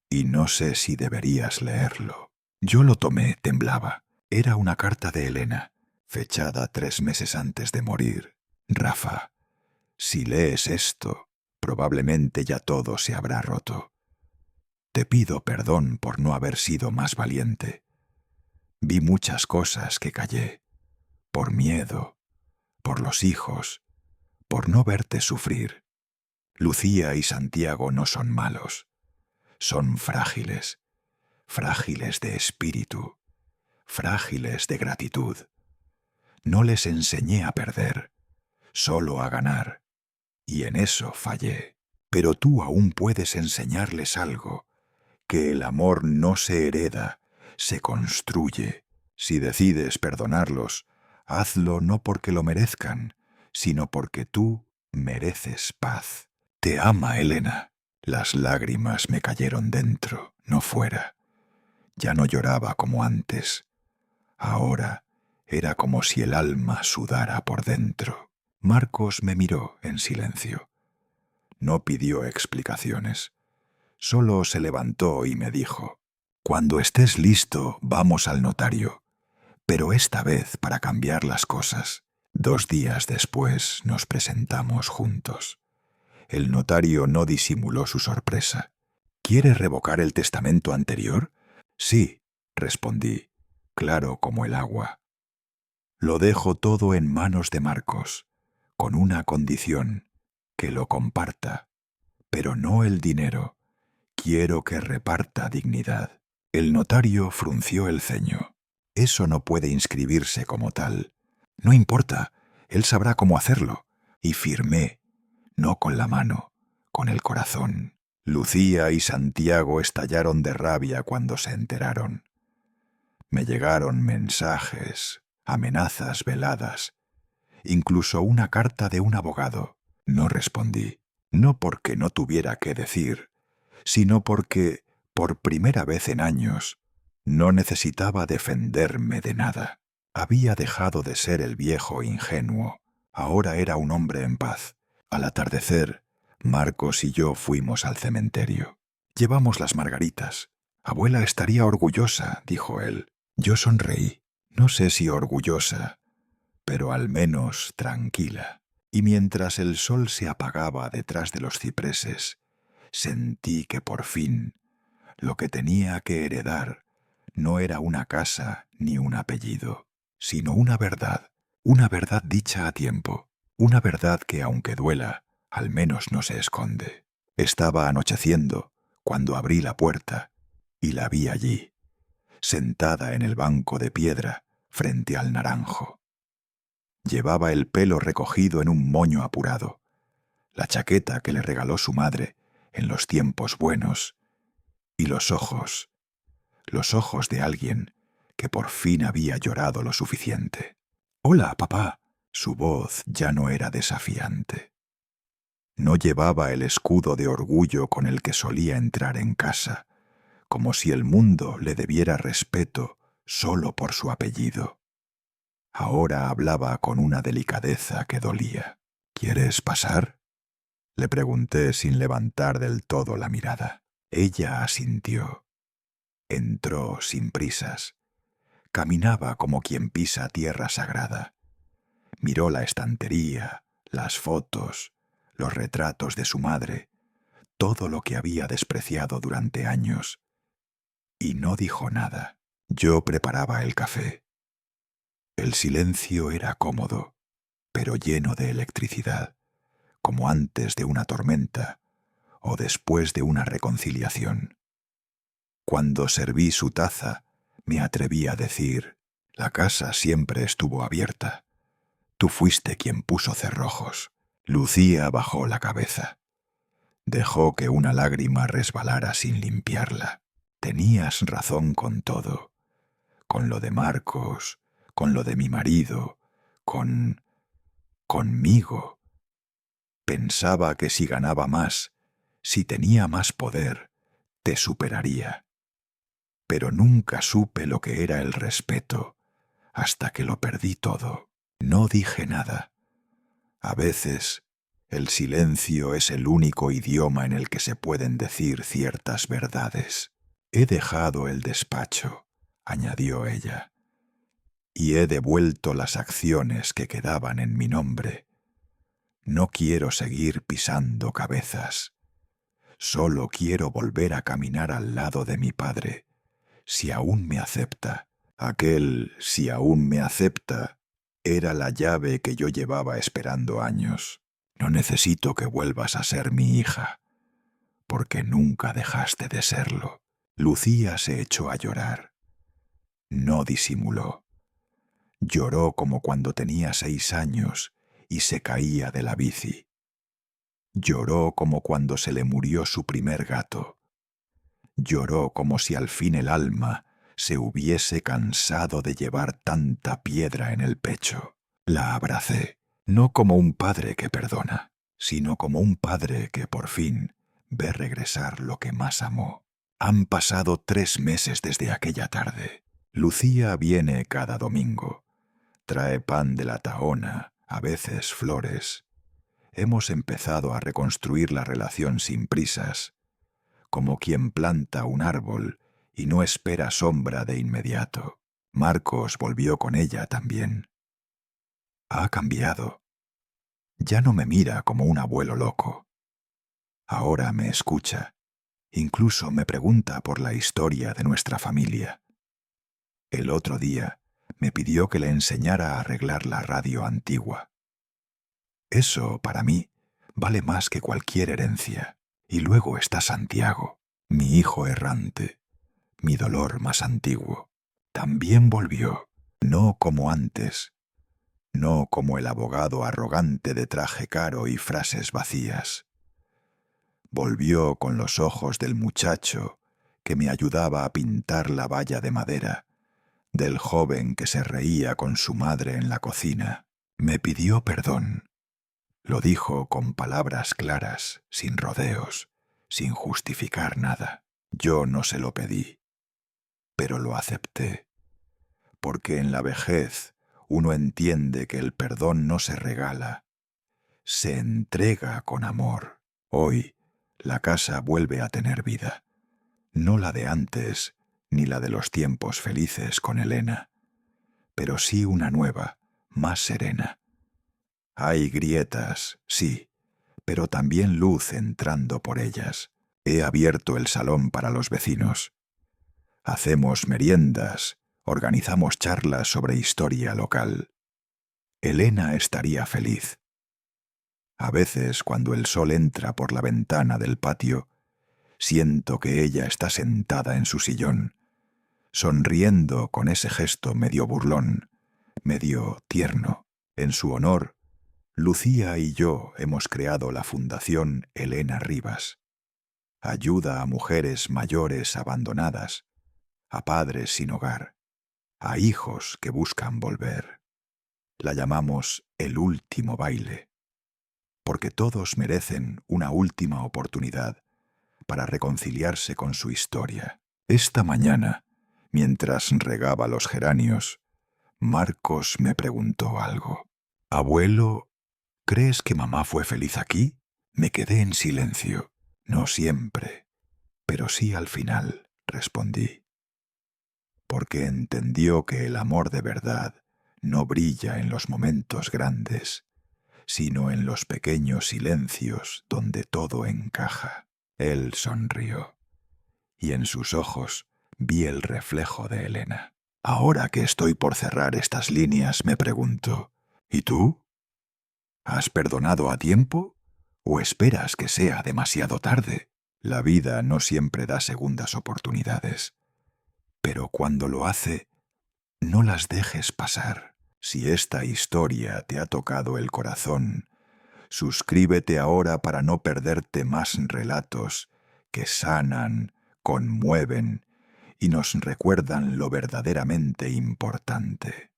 y no sé si deberías leerlo». Yo lo tomé, temblaba. Era una carta de Elena, fechada 3 meses antes de morir. «Rafa, si lees esto, probablemente ya todo se habrá roto. Te pido perdón por no haber sido más valiente. Vi muchas cosas que callé, por miedo, por los hijos, por no verte sufrir. Lucía y Santiago no son malos, son frágiles, frágiles de espíritu, frágiles de gratitud. No les enseñé a perder, solo a ganar, y en eso fallé. Pero tú aún puedes enseñarles algo, que el amor no se hereda, se construye. Si decides perdonarlos, hazlo no porque lo merezcan, sino porque tú mereces paz. Te ama, Elena». Las lágrimas me cayeron dentro, no fuera. Ya no lloraba como antes. Ahora era como si el alma sudara por dentro. Marcos me miró en silencio. No pidió explicaciones. Solo se levantó y me dijo: «Cuando estés listo, vamos al notario, pero esta vez para cambiar las cosas». 2 días después nos presentamos juntos. El notario no disimuló su sorpresa. «¿Quiere revocar el testamento anterior?» «Sí», respondí, claro como el agua. «Lo dejo todo en manos de Marcos, con una condición, que lo comparta, pero no el dinero. Quiero que reparta dignidad. El notario frunció el ceño. Eso no puede inscribirse como tal. No importa, él sabrá cómo hacerlo. Y firmé, no con la mano, con el corazón. Lucía y Santiago estallaron de rabia cuando se enteraron. Me llegaron mensajes, amenazas veladas, incluso una carta de un abogado. No respondí, no porque no tuviera qué decir, sino porque, por primera vez en años, no necesitaba defenderme de nada. Había dejado de ser el viejo ingenuo. Ahora era un hombre en paz. Al atardecer, Marcos y yo fuimos al cementerio. Llevamos las margaritas. Abuela estaría orgullosa, dijo él. Yo sonreí. No sé si orgullosa, pero al menos tranquila. Y mientras el sol se apagaba detrás de los cipreses, sentí que por fin lo que tenía que heredar no era una casa ni un apellido, sino una verdad dicha a tiempo, una verdad que, aunque duela, al menos no se esconde. Estaba anocheciendo cuando abrí la puerta y la vi allí, sentada en el banco de piedra frente al naranjo. Llevaba el pelo recogido en un moño apurado, la chaqueta que le regaló su madre en los tiempos buenos, y los ojos de alguien que por fin había llorado lo suficiente. «Hola, papá». Su voz ya no era desafiante. No llevaba el escudo de orgullo con el que solía entrar en casa, como si el mundo le debiera respeto solo por su apellido. Ahora hablaba con una delicadeza que dolía. «¿Quieres pasar?», le pregunté sin levantar del todo la mirada. Ella asintió. Entró sin prisas. Caminaba como quien pisa tierra sagrada. Miró la estantería, las fotos, los retratos de su madre, todo lo que había despreciado durante años, y no dijo nada. Yo preparaba el café. El silencio era cómodo, pero lleno de electricidad, como antes de una tormenta o después de una reconciliación. Cuando serví su taza, me atreví a decir: «La casa siempre estuvo abierta. Tú fuiste quien puso cerrojos». Lucía bajó la cabeza. Dejó que una lágrima resbalara sin limpiarla. «Tenías razón con todo. Con lo de Marcos, con lo de mi marido, conmigo. Pensaba que si ganaba más, si tenía más poder, te superaría. Pero nunca supe lo que era el respeto, hasta que lo perdí todo. No dije nada. A veces, el silencio es el único idioma en el que se pueden decir ciertas verdades. He dejado el despacho», añadió ella, «y he devuelto las acciones que quedaban en mi nombre. No quiero seguir pisando cabezas. Solo quiero volver a caminar al lado de mi padre, si aún me acepta». Aquel «si aún me acepta» era la llave que yo llevaba esperando años. «No necesito que vuelvas a ser mi hija, porque nunca dejaste de serlo». Lucía se echó a llorar. No disimuló. Lloró como cuando tenía 6 años y se caía de la bici. Lloró como cuando se le murió su primer gato. Lloró como si al fin el alma se hubiese cansado de llevar tanta piedra en el pecho. La abracé, no como un padre que perdona, sino como un padre que por fin ve regresar lo que más amó. Han pasado 3 meses desde aquella tarde. Lucía viene cada domingo. Trae pan de la Tahona, a veces flores. Hemos empezado a reconstruir la relación sin prisas, como quien planta un árbol y no espera sombra de inmediato. Marcos volvió con ella también. Ha cambiado. Ya no me mira como un abuelo loco. Ahora me escucha. Incluso me pregunta por la historia de nuestra familia. El otro día me pidió que le enseñara a arreglar la radio antigua. Eso, para mí, vale más que cualquier herencia. Y luego está Santiago. Mi hijo errante, mi dolor más antiguo, también volvió, no como antes, no como el abogado arrogante de traje caro y frases vacías. Volvió con los ojos del muchacho que me ayudaba a pintar la valla de madera, del joven que se reía con su madre en la cocina. Me pidió perdón. Lo dijo con palabras claras, sin rodeos, sin justificar nada. Yo no se lo pedí, pero lo acepté, porque en la vejez uno entiende que el perdón no se regala, se entrega con amor. Hoy la casa vuelve a tener vida, no la de antes ni la de los tiempos felices con Elena, pero sí una nueva, más serena. Hay grietas, sí, pero también luz entrando por ellas. He abierto el salón para los vecinos. Hacemos meriendas, organizamos charlas sobre historia local. Elena estaría feliz. A veces, cuando el sol entra por la ventana del patio, siento que ella está sentada en su sillón, sonriendo con ese gesto medio burlón, medio tierno. En su honor, Lucía y yo hemos creado la Fundación Elena Rivas. Ayuda a mujeres mayores abandonadas, a padres sin hogar, a hijos que buscan volver. La llamamos el último baile, porque todos merecen una última oportunidad para reconciliarse con su historia. Esta mañana, mientras regaba los geranios, Marcos me preguntó algo. «Abuelo, ¿crees que mamá fue feliz aquí?» Me quedé en silencio. «No siempre, pero sí al final», respondí. Porque entendió que el amor de verdad no brilla en los momentos grandes, sino en los pequeños silencios donde todo encaja. Él sonrió, y en sus ojos vi el reflejo de Elena. Ahora que estoy por cerrar estas líneas, me pregunto, ¿y tú? ¿Has perdonado a tiempo o esperas que sea demasiado tarde? La vida no siempre da segundas oportunidades, pero cuando lo hace, no las dejes pasar. Si esta historia te ha tocado el corazón, suscríbete ahora para no perderte más relatos que sanan, conmueven y nos recuerdan lo verdaderamente importante.